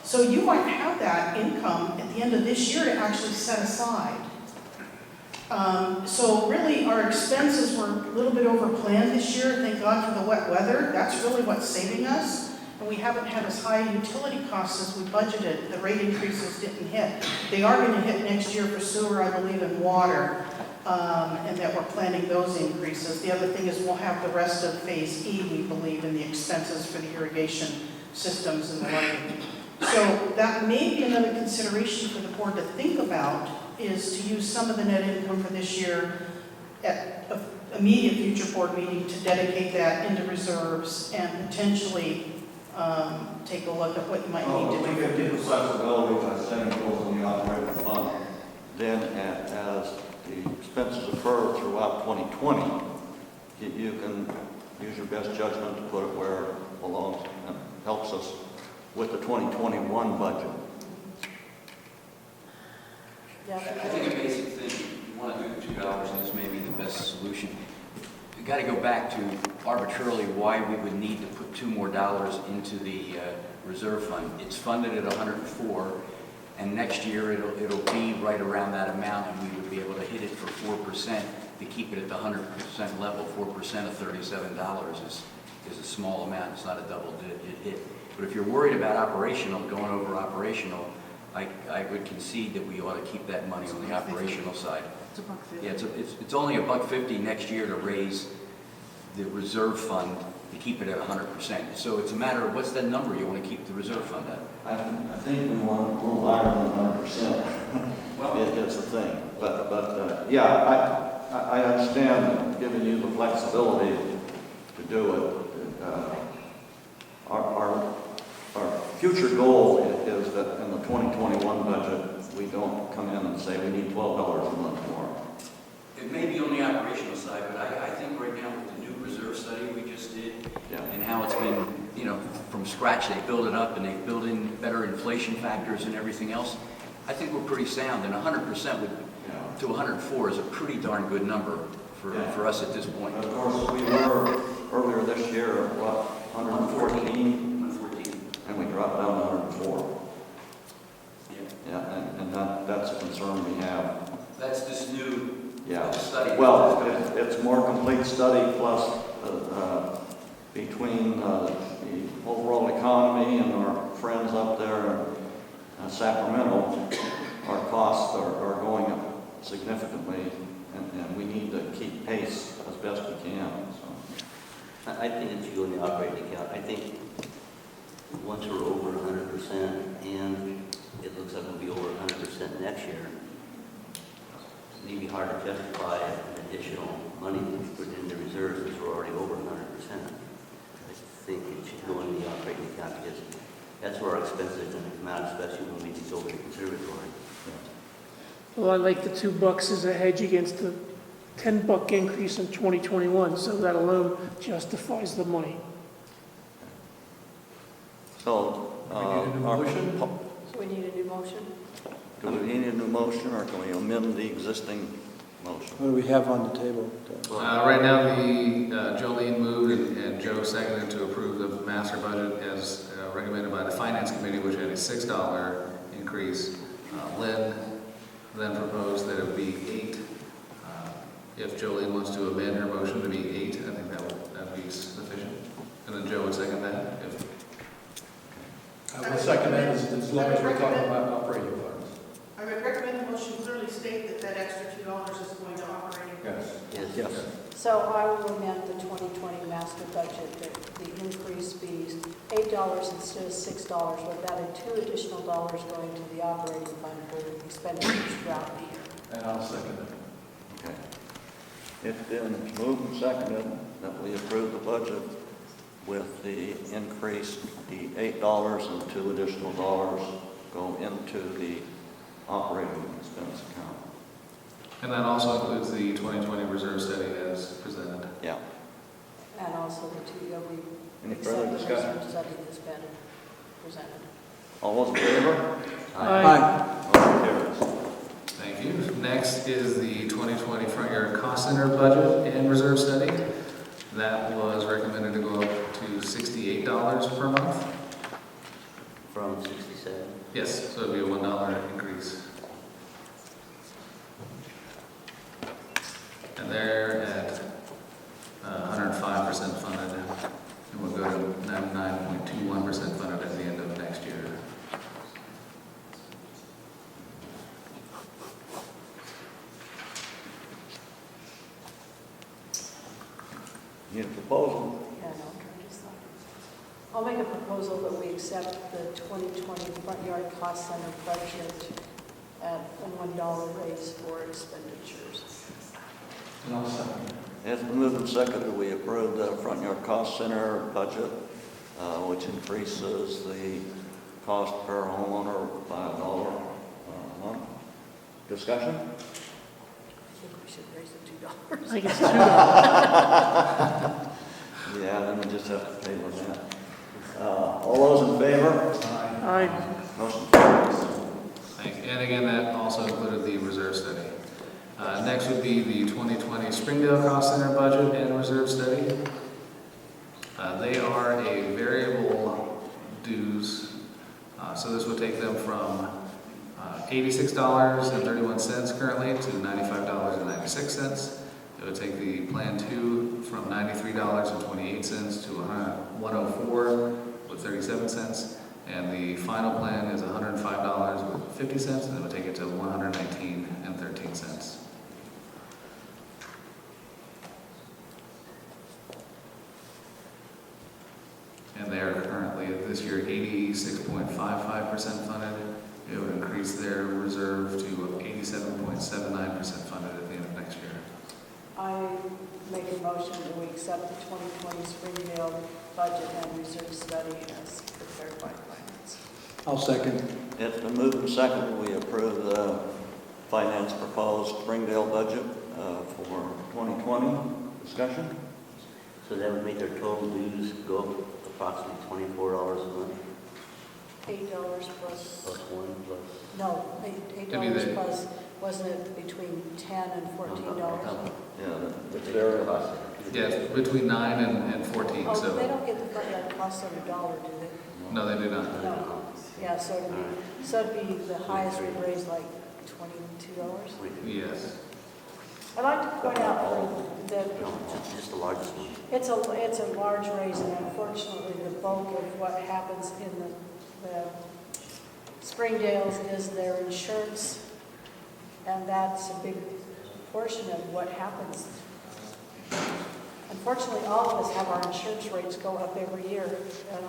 Speaker 16: So you might have that income at the end of this year to actually set aside. So really our expenses were a little bit over planned this year. Thank God for the wet weather. That's really what's saving us. And we haven't had as high utility costs as we budgeted. The rate increases didn't hit. They are going to hit next year for sewer, I believe, and water, and that we're planning those increases. The other thing is we'll have the rest of Phase E, we believe, in the expenses for the irrigation systems and the lighting. So that may be another consideration for the board to think about, is to use some of the net income for this year at an immediate future board meeting to dedicate that into reserves and potentially take a look at what you might need to do.
Speaker 1: We could get the flexibility by setting goals in the operating fund, then as the expenses occur throughout 2020, you can use your best judgment to put it where it belongs and helps us with the 2021 budget.
Speaker 7: Yeah.
Speaker 13: I think a basic thing, you want to do the $2 is maybe the best solution. You got to go back to arbitrarily why we would need to put $2 more into the reserve fund. It's funded at 104, and next year it'll be right around that amount, and we would be able to hit it for 4% to keep it at the 100% level. 4% of $37 is a small amount. It's not a double-digit hit. But if you're worried about operational, going over operational, I would concede that we ought to keep that money on the operational side.
Speaker 19: It's $1.50.
Speaker 13: Yeah, it's only $1.50 next year to raise the reserve fund to keep it at 100%. So it's a matter of what's that number you want to keep the reserve fund at?
Speaker 1: I think we want a little higher than 100%.
Speaker 13: Well,
Speaker 1: it's a thing. But yeah, I understand giving you the flexibility to do it. Our future goal is that in the 2021 budget, we don't come in and say we need $12 a month more.
Speaker 13: it may be on the operational side, but I think right now with the new reserve study we just did, and how it's been, you know, from scratch, they build it up and they build in better inflation factors and everything else. I think we're pretty sound, and 100% to 104 is a pretty darn good number for us at this point.
Speaker 1: Of course, we were earlier this year at what, 114? And we dropped down to 104. Yeah, and that's a concern we have.
Speaker 13: That's this new study.
Speaker 1: Well, it's more complete study plus between the overall economy and our friends up there in Sacramento, our costs are going up significantly, and we need to keep pace as best we can. So.
Speaker 3: I think it should go in the operating account. I think once we're over 100%, and it looks like we'll be over 100% next year, it may be hard to justify additional money to be put in the reserves because we're already over 100%. I think it should go in the operating account because that's where our expenses are going to come out, especially when we take over the conservatory.
Speaker 22: Well, I like the $2 as a hedge against the $10 increase in 2021, so that alone justifies the money.
Speaker 1: So,
Speaker 7: So we need a new motion?
Speaker 1: do we need a new motion, or can we amend the existing motion?
Speaker 8: What do we have on the table?
Speaker 2: Right now, Jolene moved and Joe seconded to approve the master budget as recommended by the Finance Committee, which had a $6 increase. Lynn then proposed that it would be 8. If Jolene wants to amend her motion to be 8, I think that would be sufficient. And then Joe would second that.
Speaker 21: I would second that as long as we're talking about operating funds.
Speaker 14: I would recommend the motion clearly state that extra $2 is going to operating.
Speaker 1: Yes.
Speaker 7: So I will amend the 2020 master budget that the increase be $8 instead of $6, with that $2 additional going to the operating fund for expenditures throughout the year.
Speaker 21: And I'll second it.
Speaker 1: Okay. It's been moved and seconded that we approve the budget with the increase, the $8 and $2 additional go into the operating expense account.
Speaker 2: And that also includes the 2020 reserve study as presented.
Speaker 1: Yeah.
Speaker 7: And also the two,
Speaker 1: Any further discussion?
Speaker 7: reserve study that's been presented.
Speaker 1: All those in favor?
Speaker 22: Aye.
Speaker 1: Motion carries.
Speaker 2: Thank you. Next is the 2020 front yard cost center budget and reserve study. That was recommended to go up to $68 per month.
Speaker 3: From 67?
Speaker 2: Yes, so it'd be a $1 increase. And they're at 105% funded, and we'll go to 99.21% funded at the end of next year.
Speaker 1: Need a proposal?
Speaker 7: Yeah, no, I'm just I'll make a proposal that we accept the 2020 front yard cost center budget at a $1 raise for expenditures.
Speaker 21: And I'll second.
Speaker 1: It's been moved and seconded. We approve the front yard cost center budget, which increases the cost per homeowner by $1 a month. Discussion?
Speaker 7: we should raise it $2.
Speaker 22: I think it's $2.
Speaker 1: Yeah, then we just have to table that. All those in favor?
Speaker 22: Aye.
Speaker 1: Motion carries.
Speaker 2: Thank you. And again, that also included the reserve study. Next would be the 2020 Springdale Cost Center budget and reserve study. They are a variable dues, so this would take them from $86.31 currently to $95.96. It would take the Plan 2 from $93.28 to $104.37, and the final plan is $105.50, and it would take it to $119.13. And they are currently, this year, 86.55% funded. It would increase their reserve to 87.79% funded at the end of next year.
Speaker 7: I make a motion that we accept the 2020 Springdale budget and reserve study as prepared by finance.
Speaker 8: I'll second.
Speaker 1: It's been moved and seconded. We approve the finance proposed Springdale budget for 2020. Discussion?
Speaker 3: So that would make their total dues go up approximately $24 a month,
Speaker 7: $8 plus,
Speaker 3: plus one, plus...
Speaker 7: no, $8 plus, wasn't it between $10 and $14?
Speaker 1: Yeah, it's very
Speaker 2: Yes, between 9 and 14.
Speaker 7: Oh,
Speaker 2: So
Speaker 7: they don't get the fund that costs them $1, do they?
Speaker 2: no, they do not.
Speaker 7: No. Yeah, so it'd be the highest we've raised, like $22.
Speaker 2: Yes.
Speaker 7: I'd like to point out that
Speaker 3: Just the largest one.
Speaker 7: it's a large raise, and unfortunately, the bulk of what happens in the Springdales is their insurance, and that's a big portion of what happens. Unfortunately, all of us have our insurance rates go up every year on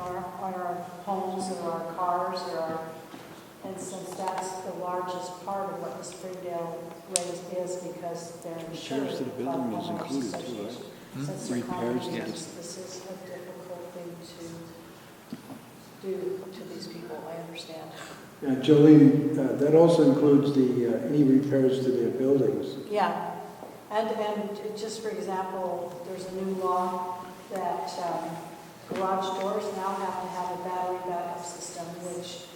Speaker 7: our homes and our cars, and since that's the largest part of what the Springdale raise is, because they're insured.
Speaker 8: Repairs to the building is included too, right?
Speaker 7: Since they're
Speaker 8: Repairs to the-
Speaker 7: condominiums, this is a difficult thing to do to these people, I understand.
Speaker 8: Jolene, that also includes the any repairs to their buildings.
Speaker 7: Yeah, and just for example, there's a new law that garage doors now have to have a battery backup system, which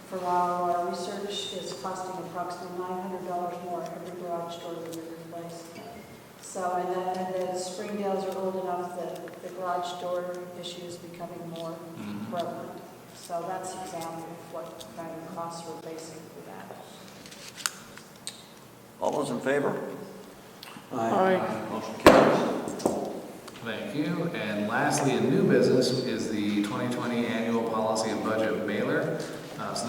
Speaker 7: for our research is costing approximately $900 more every garage door that we replace. So, and then Springdales are old enough that the garage door issue is becoming more prevalent. So that's an example of what kind of costs we're facing for that.
Speaker 1: All those in favor?
Speaker 22: Aye.
Speaker 1: Motion carries.
Speaker 2: Thank you. And lastly, in new business is the 2020 annual policy and budget mailer. So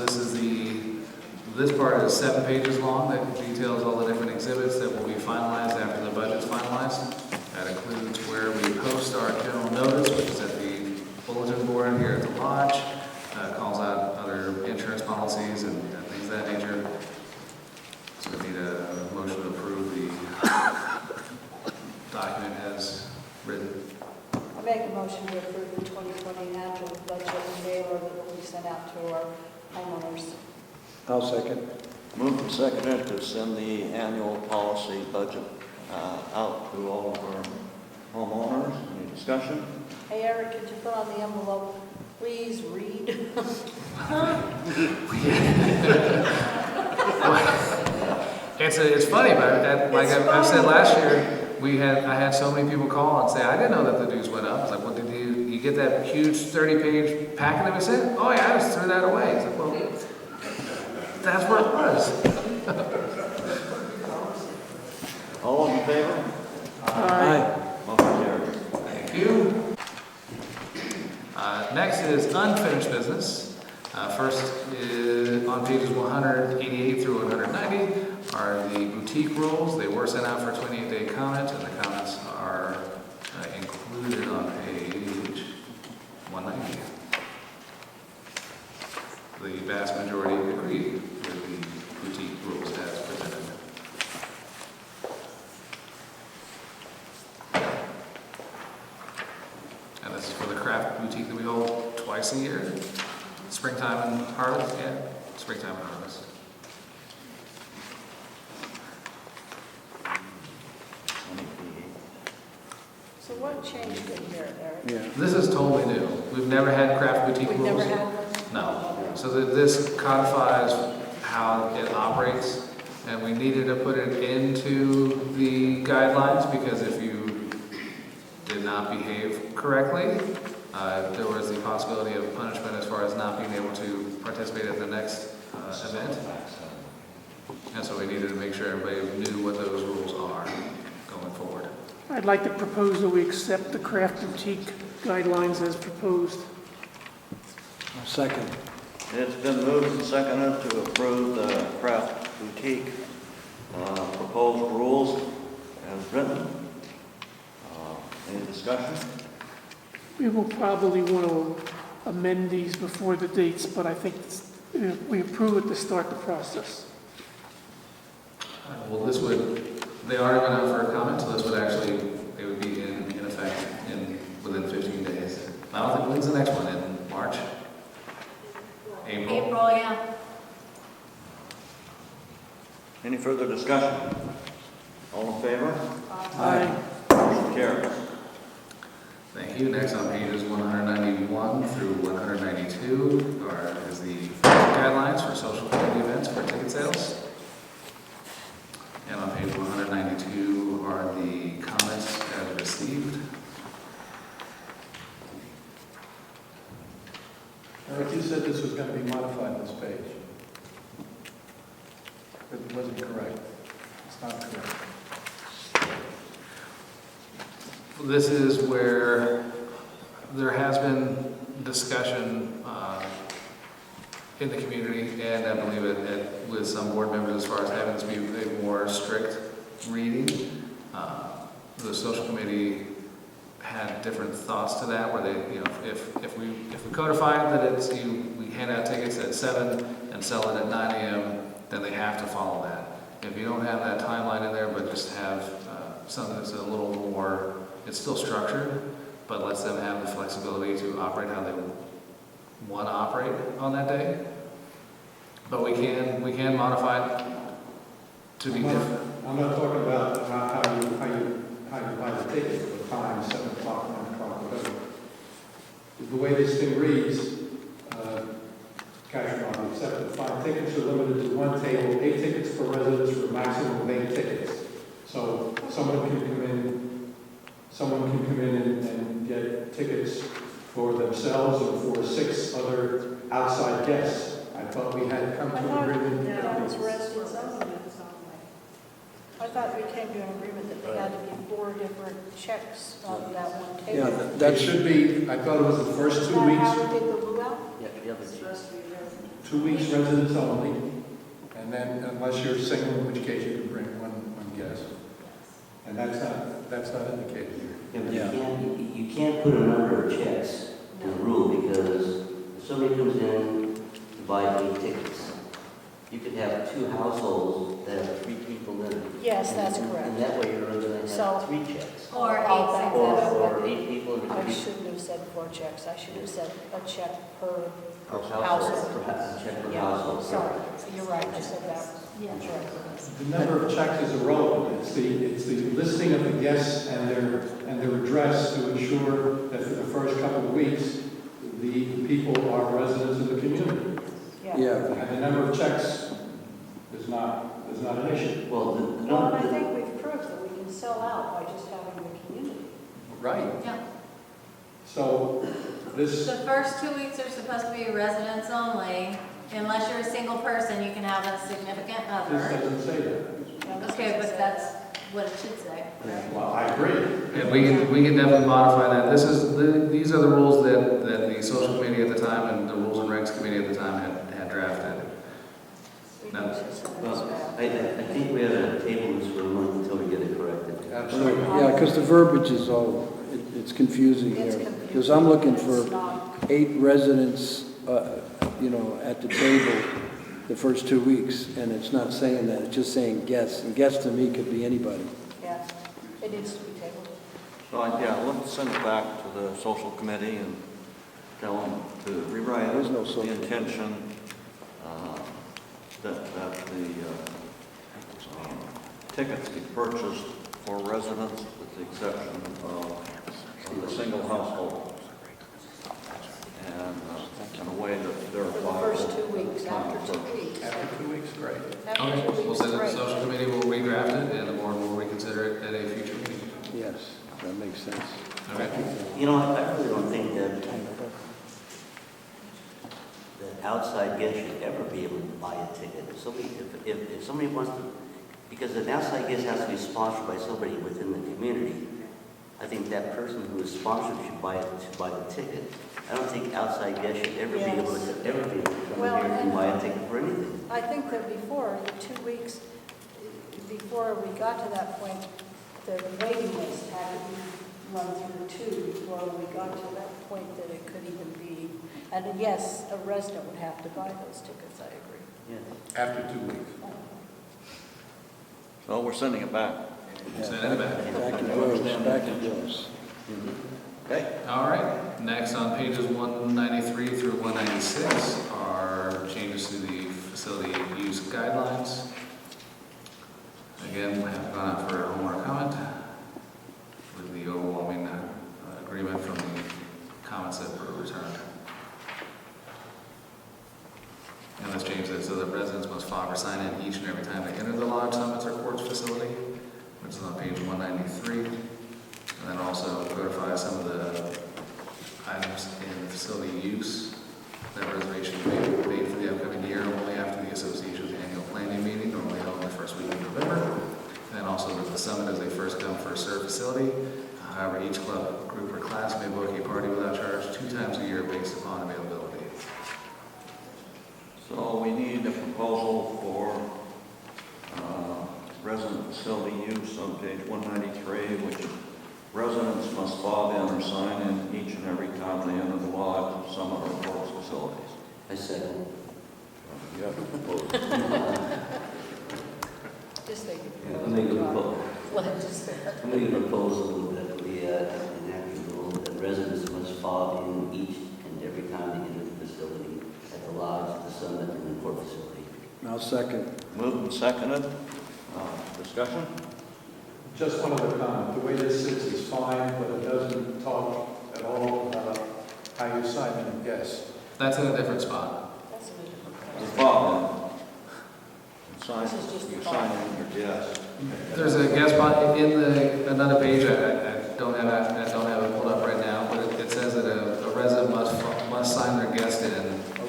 Speaker 2: this part is 7 pages long that details all the different exhibits that will be finalized after the budget's finalized. That includes where we post our general notice, which is at the bulletin board here at the lodge. Calls out other insurance policies and things of that nature. So we need a motion to approve the document as written.
Speaker 7: I make a motion to approve the 2020 annual budget mailer that we sent out to our homeowners.
Speaker 8: I'll second.
Speaker 1: Moved and seconded to send the annual policy budget out to all of our homeowners. Any discussion?
Speaker 7: Hey Eric, could you put on the envelope, please read?
Speaker 2: It's funny, but like I've said last year, I had so many people call and say, I didn't know that the dues went up. It's like, well, did you get that huge 30-page packet that we sent? Oh yeah, I just threw that away. It's like, well, that's where it was.
Speaker 1: All in favor?
Speaker 22: Aye.
Speaker 1: Motion carries.
Speaker 2: Thank you. Next is unfinished business. First is on pages 188 through 190 are the boutique rules. They were sent out for 28-day comment, and the comments are included on page 190. The vast majority agree with the boutique rules as presented. And this is for the craft boutique that we hold twice a year. Springtime and harvest, yeah, springtime and harvest.
Speaker 7: What changed in here, Eric?
Speaker 8: Yeah.
Speaker 2: This is totally new. We've never had craft boutique
Speaker 7: We've
Speaker 2: rules.
Speaker 7: never had this?
Speaker 2: No. So this codifies how it operates, and we needed to put it into the guidelines because if you did not behave correctly, there was the possibility of punishment as far as not being able to participate at the next event. And so we needed to make sure everybody knew what those rules are going forward.
Speaker 22: I'd like to propose that we accept the craft boutique guidelines as proposed.
Speaker 8: Second.
Speaker 1: It's been moved and seconded to approve the craft boutique proposed rules as written. Any discussion?
Speaker 22: We will probably want to amend these before the dates, but I think we approve it to start the process.
Speaker 2: Well, this would, they are going out for a comment, so this would actually, they would be in effect within 15 days. I don't think, when's the next one, in March? April?
Speaker 4: April, yeah.
Speaker 1: Any further discussion? All in favor?
Speaker 22: Aye.
Speaker 1: Motion carries.
Speaker 2: Thank you. Next on pages 191 through 192 is the guidelines for social community events for ticket sales. And on page 192 are the comments as received.
Speaker 21: Eric, you said this was going to be modified, this page. It wasn't correct. It's not correct.
Speaker 2: This is where there has been discussion in the community, and I believe with some board members as far as having this be a more strict reading. The social committee had different thoughts to that, where they, you know, if we codify that it's we hand out tickets at 7 and sell it at 9 a.m., then they have to follow that. If you don't have that timeline in there, but just have something that's a little more, it's still structured, but lets them have the flexibility to operate how they want to operate on that day. But we can modify it to be different.
Speaker 21: I'm not talking about how you buy the ticket for the time, 7 o'clock, 9 o'clock, whatever. The way this thing reads, cash amount accepted. 5 tickets are limited to 1 table, 8 tickets per residence for a maximum of 8 tickets. So someone can come in and get tickets for themselves or for 6 other outside guests. I thought we had come to an agreement.
Speaker 7: That was residents only. I thought we came to an agreement that they had to be 4 different checks on that one table.
Speaker 21: Yeah, that should be, I thought it was the first 2
Speaker 7: Is that
Speaker 21: weeks.
Speaker 7: how we did the luau?
Speaker 3: Yeah, the other two.
Speaker 21: 2 weeks residents only, and then unless you're single, in which case you can bring one guest. And that's not indicated here.
Speaker 3: Yeah, but you can't put a number of checks in the rule, because if somebody comes in to buy 8 tickets, you could have 2 households that have 3 people in it.
Speaker 7: Yes, that's correct.
Speaker 3: And that way you're only going to
Speaker 7: So-
Speaker 3: have 3 checks.
Speaker 4: Or
Speaker 7: I'll back that up.
Speaker 3: Or 8 people in
Speaker 7: I
Speaker 3: it.
Speaker 7: shouldn't have said 4 checks. I should have said a check per
Speaker 3: Per
Speaker 7: household.
Speaker 3: household, perhaps a check per
Speaker 7: Yeah,
Speaker 3: household.
Speaker 7: sorry. You're right, I said that.
Speaker 4: Yeah.
Speaker 21: The number of checks is irrelevant. It's the listing of the guests and their address to ensure that for the first couple of weeks, the people are residents of the community.
Speaker 7: Yeah.
Speaker 21: And the number of checks is not an issue.
Speaker 3: Well,
Speaker 7: Well, and I think we've proved that we can sell out by just having the community.
Speaker 21: Right.
Speaker 4: Yeah.
Speaker 21: So this,
Speaker 4: The first 2 weeks are supposed to be residents only. Unless you're a single person, you can have a significant
Speaker 21: this
Speaker 4: other.
Speaker 21: doesn't say that.
Speaker 4: Okay, but that's what it should say, right?
Speaker 21: Well, I agree.
Speaker 2: And we can definitely modify that. These are the rules that the social committee at the time and the rules and regs committee at the time had drafted. No.
Speaker 3: Well, I think we have to table this for a month until we get it corrected.
Speaker 21: Absolutely.
Speaker 8: Yeah, because the verbiage is all, it's confusing
Speaker 7: It's
Speaker 8: here.
Speaker 7: confusing.
Speaker 8: Because I'm looking
Speaker 7: It's
Speaker 8: for
Speaker 7: not-
Speaker 8: 8 residents, at the table the first 2 weeks, and it's not saying that, it's just saying guests, and guests to me could be anybody.
Speaker 7: Yeah, it needs to be tabled.
Speaker 1: So, let's send it back to the social committee and tell them to rewrite
Speaker 8: There's no
Speaker 1: the
Speaker 8: social
Speaker 1: intention that the tickets be purchased for residents with the exception of the single household. And in a way that
Speaker 7: For the
Speaker 1: verifies.
Speaker 7: first 2 weeks, after 2 weeks.
Speaker 21: After 2 weeks, great.
Speaker 7: After
Speaker 2: Okay,
Speaker 7: 2 weeks,
Speaker 2: we'll send it to the
Speaker 7: great.
Speaker 2: social committee, we'll redraft it, and the board will reconsider it at a future meeting.
Speaker 8: Yes, that makes sense.
Speaker 2: Okay.
Speaker 3: You know, I really don't think that outside guest should ever be able to buy a ticket. If somebody wants to, because an outside guest has to be sponsored by somebody within the community. I think that person who is sponsored should buy the ticket. I don't think outside guests should ever be able to come
Speaker 7: Well,
Speaker 3: here and buy a ticket for anything.
Speaker 7: I think that before, the 2 weeks, before we got to that point, the waiting list had to be run through too, before we got to that point that it could even be, and yes, a resident would have to buy those tickets, I agree.
Speaker 3: Yeah.
Speaker 21: After 2 weeks.
Speaker 1: So we're sending it back.
Speaker 2: Send it back.
Speaker 8: Back it goes, back it goes.
Speaker 1: Okay.
Speaker 2: All right, next on pages 193 through 196 are changes to the facility use guidelines. Again, we have gone out for homeowner comment with the overwhelming agreement from the comments that were returned. And this change says, so that residents must fob or sign in each and every time they enter the lodge, summits, or courts facility, which is on page 193. And then also codify some of the items in facility use. That reservation may be made for the upcoming year only after the association's annual planning meeting, normally held the first week of November. And then also that the summit is a first come, first served facility. However, each club, group, or class may book a party without charge 2 times a year based upon availability.
Speaker 1: So we need a proposal for resident facility use on page 193, which residents must fob in or sign in each and every time they enter the lodge, summit, or courts facilities.
Speaker 3: I second.
Speaker 1: You have to propose.
Speaker 7: Just think.
Speaker 3: I'm making a proposal.
Speaker 7: Let it just there.
Speaker 3: I'm making a proposal that we enact a rule that residents must fob in each and every time they enter the facility at the lodge, the summit, and the court facility.
Speaker 8: I'll second.
Speaker 1: Moved and seconded. Discussion?
Speaker 21: Just one other comment. The way this sits is fine, but it doesn't talk at all about how you sign in guests.
Speaker 2: That's in a different spot.
Speaker 7: That's a different
Speaker 1: The
Speaker 7: question.
Speaker 1: fob in.
Speaker 7: This is just
Speaker 1: You
Speaker 7: the
Speaker 1: sign
Speaker 7: fob.
Speaker 1: in your guest.
Speaker 2: There's a guest spot in another page. I don't have it pulled up right now, but it says that a resident must sign their guest in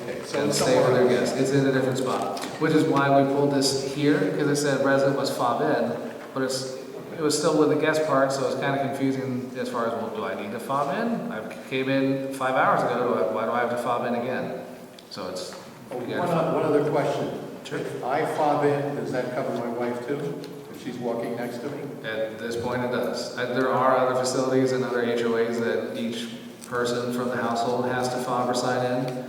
Speaker 21: Okay, so
Speaker 2: and
Speaker 21: it's
Speaker 2: stay with
Speaker 21: somewhere
Speaker 2: their guest. It's in a different spot, which is why we pulled this here, because it said resident must fob in, but it was still with the guest part, so it's kind of confusing as far as, well, do I need to fob in? I came in 5 hours ago, why do I have to fob in again? So it's,
Speaker 21: Oh,
Speaker 2: you
Speaker 21: one
Speaker 2: gotta-
Speaker 21: other question.
Speaker 2: Sure.
Speaker 21: If I fob in, does that cover my wife too? If she's walking next to me?
Speaker 2: At this point, it does. There are other facilities and other HOAs that each person from the household has to fob or sign in.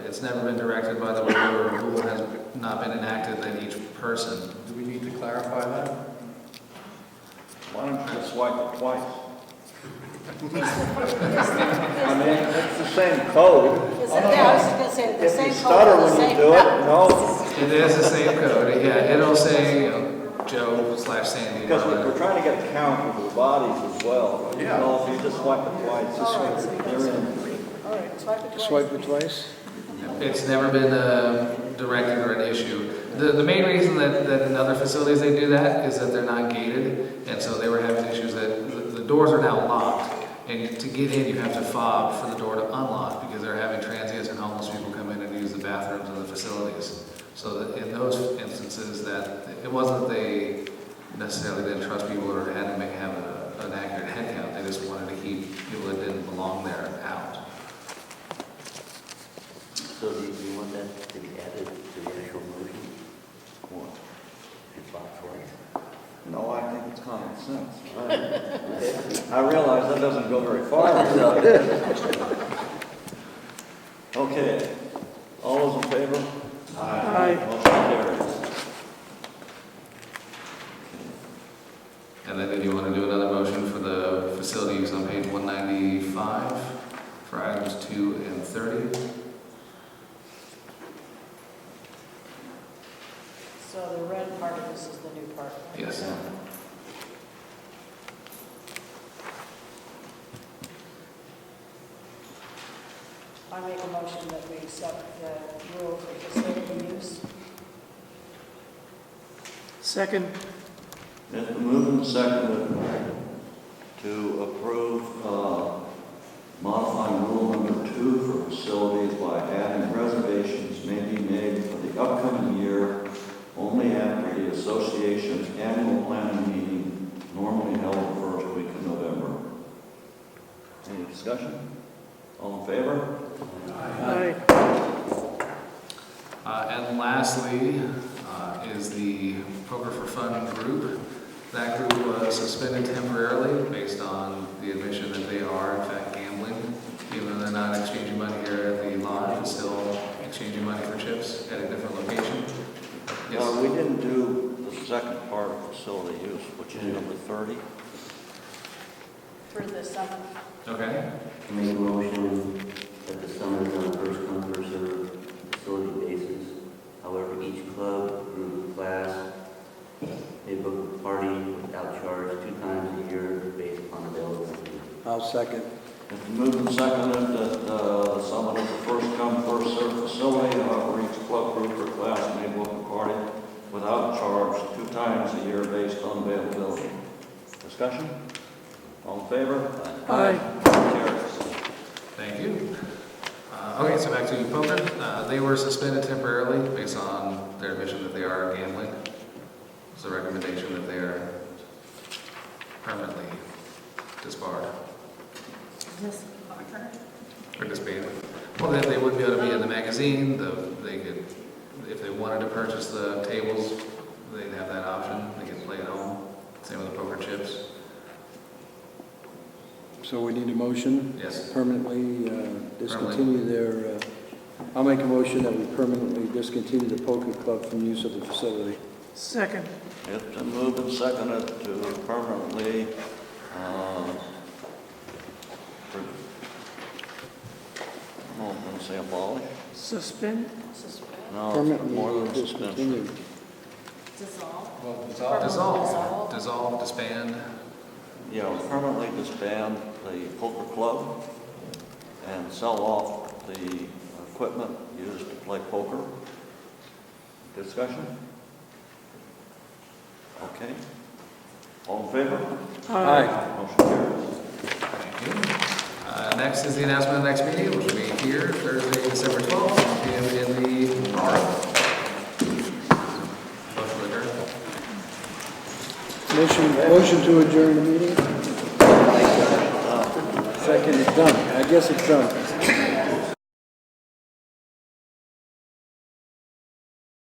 Speaker 2: It's never been directed by the board, or a rule has not been enacted that each person.
Speaker 21: Do we need to clarify that?
Speaker 1: Why don't you just swipe it twice? I
Speaker 7: Is
Speaker 1: mean, it's the same code.
Speaker 7: yeah, I was gonna say, the
Speaker 1: If
Speaker 7: same
Speaker 1: you
Speaker 7: code,
Speaker 1: stutter
Speaker 7: the
Speaker 1: when you
Speaker 7: same
Speaker 1: do it,
Speaker 7: numbers.
Speaker 1: no.
Speaker 2: It is the same code. Yeah, it'll say, Joe/Sandy.
Speaker 1: Because we're trying to get a count of the bodies as well.
Speaker 21: Yeah.
Speaker 1: Well, if you just swipe it twice,
Speaker 7: All right, so
Speaker 1: you're in.
Speaker 7: All right, swipe it twice.
Speaker 8: Swipe it twice?
Speaker 2: It's never been directed or an issue. The main reason that in other facilities they do that is that they're not gated, and so they were having issues that the doors are now locked, and to get in you have to fob for the door to unlock because they're having transients and homeless people come in and use the bathrooms in the facilities. So that in those instances that it wasn't that they necessarily didn't trust people or had to have an accurate head count, they just wanted to keep people that didn't belong there out.
Speaker 3: So do you want that to be added to the actual motion? What? It's about twice.
Speaker 1: No, I think it's common sense. I realize that doesn't go very far. Okay. All those in favor?
Speaker 21: Aye.
Speaker 1: Motion carries.
Speaker 2: And then did you want to do another motion for the facility use on page 195 for items 2 and 30?
Speaker 7: So the red part of this is the new part.
Speaker 2: Yes.
Speaker 7: motion that we accept the rule for facility use.
Speaker 22: Second.
Speaker 1: It's been moved and seconded to approve modifying rule number 2 for facilities by adding reservations may be made for the upcoming year only after the association's annual planning meeting normally held the first week of November. Any discussion? All in favor?
Speaker 22: Aye.
Speaker 2: And lastly, is the Poker for Fun group. That group was suspended temporarily based on the admission that they are in fact gambling, even though they're not exchanging money here at the lodge, and still exchanging money for chips at a different location. Yes.
Speaker 1: We didn't do the second part of facility use, which is number 30.
Speaker 7: For the summer.
Speaker 2: Okay.
Speaker 3: Make a motion that the summer is on a first come, first served facility basis. However, each club, group, class may book a party without charge 2 times a year based upon availability.
Speaker 8: I'll second.
Speaker 1: It's been moved and seconded that the summit is a first come, first served facility. However, each club, group, or class may book a party without charge 2 times a year based on availability. Discussion? All in favor?
Speaker 22: Aye.
Speaker 1: Carries.
Speaker 2: Thank you. Okay, so back to you, poker. They were suspended temporarily based on their admission that they are gambling. It's a recommendation that they are permanently disbarred or disbanded. Well, then they wouldn't be able to be in the magazine. They could, if they wanted to purchase the tables, they'd have that option. They could play at home. Same with the poker chips.
Speaker 8: So we need a motion?
Speaker 2: Yes.
Speaker 8: Permanently discontinue their, I'll make a motion that we permanently discontinue the poker club from use of the facility.
Speaker 22: Second.
Speaker 1: It's been moved and seconded to permanently I'm going to say abolish.
Speaker 22: Suspend.
Speaker 1: No,
Speaker 8: Permanently
Speaker 1: more than
Speaker 8: discontinue.
Speaker 1: suspension.
Speaker 2: Dissolve, disband.
Speaker 1: Yeah, permanently disband the poker club and sell off the equipment used to play poker. Discussion? Okay. All in favor?
Speaker 8: Aye.
Speaker 1: Motion carries.
Speaker 2: Thank you. Next is the announcement of the next meeting, which will be here Thursday, December 12th, in the R.
Speaker 8: Motion to adjourn the meeting? Second is done. I guess it's done.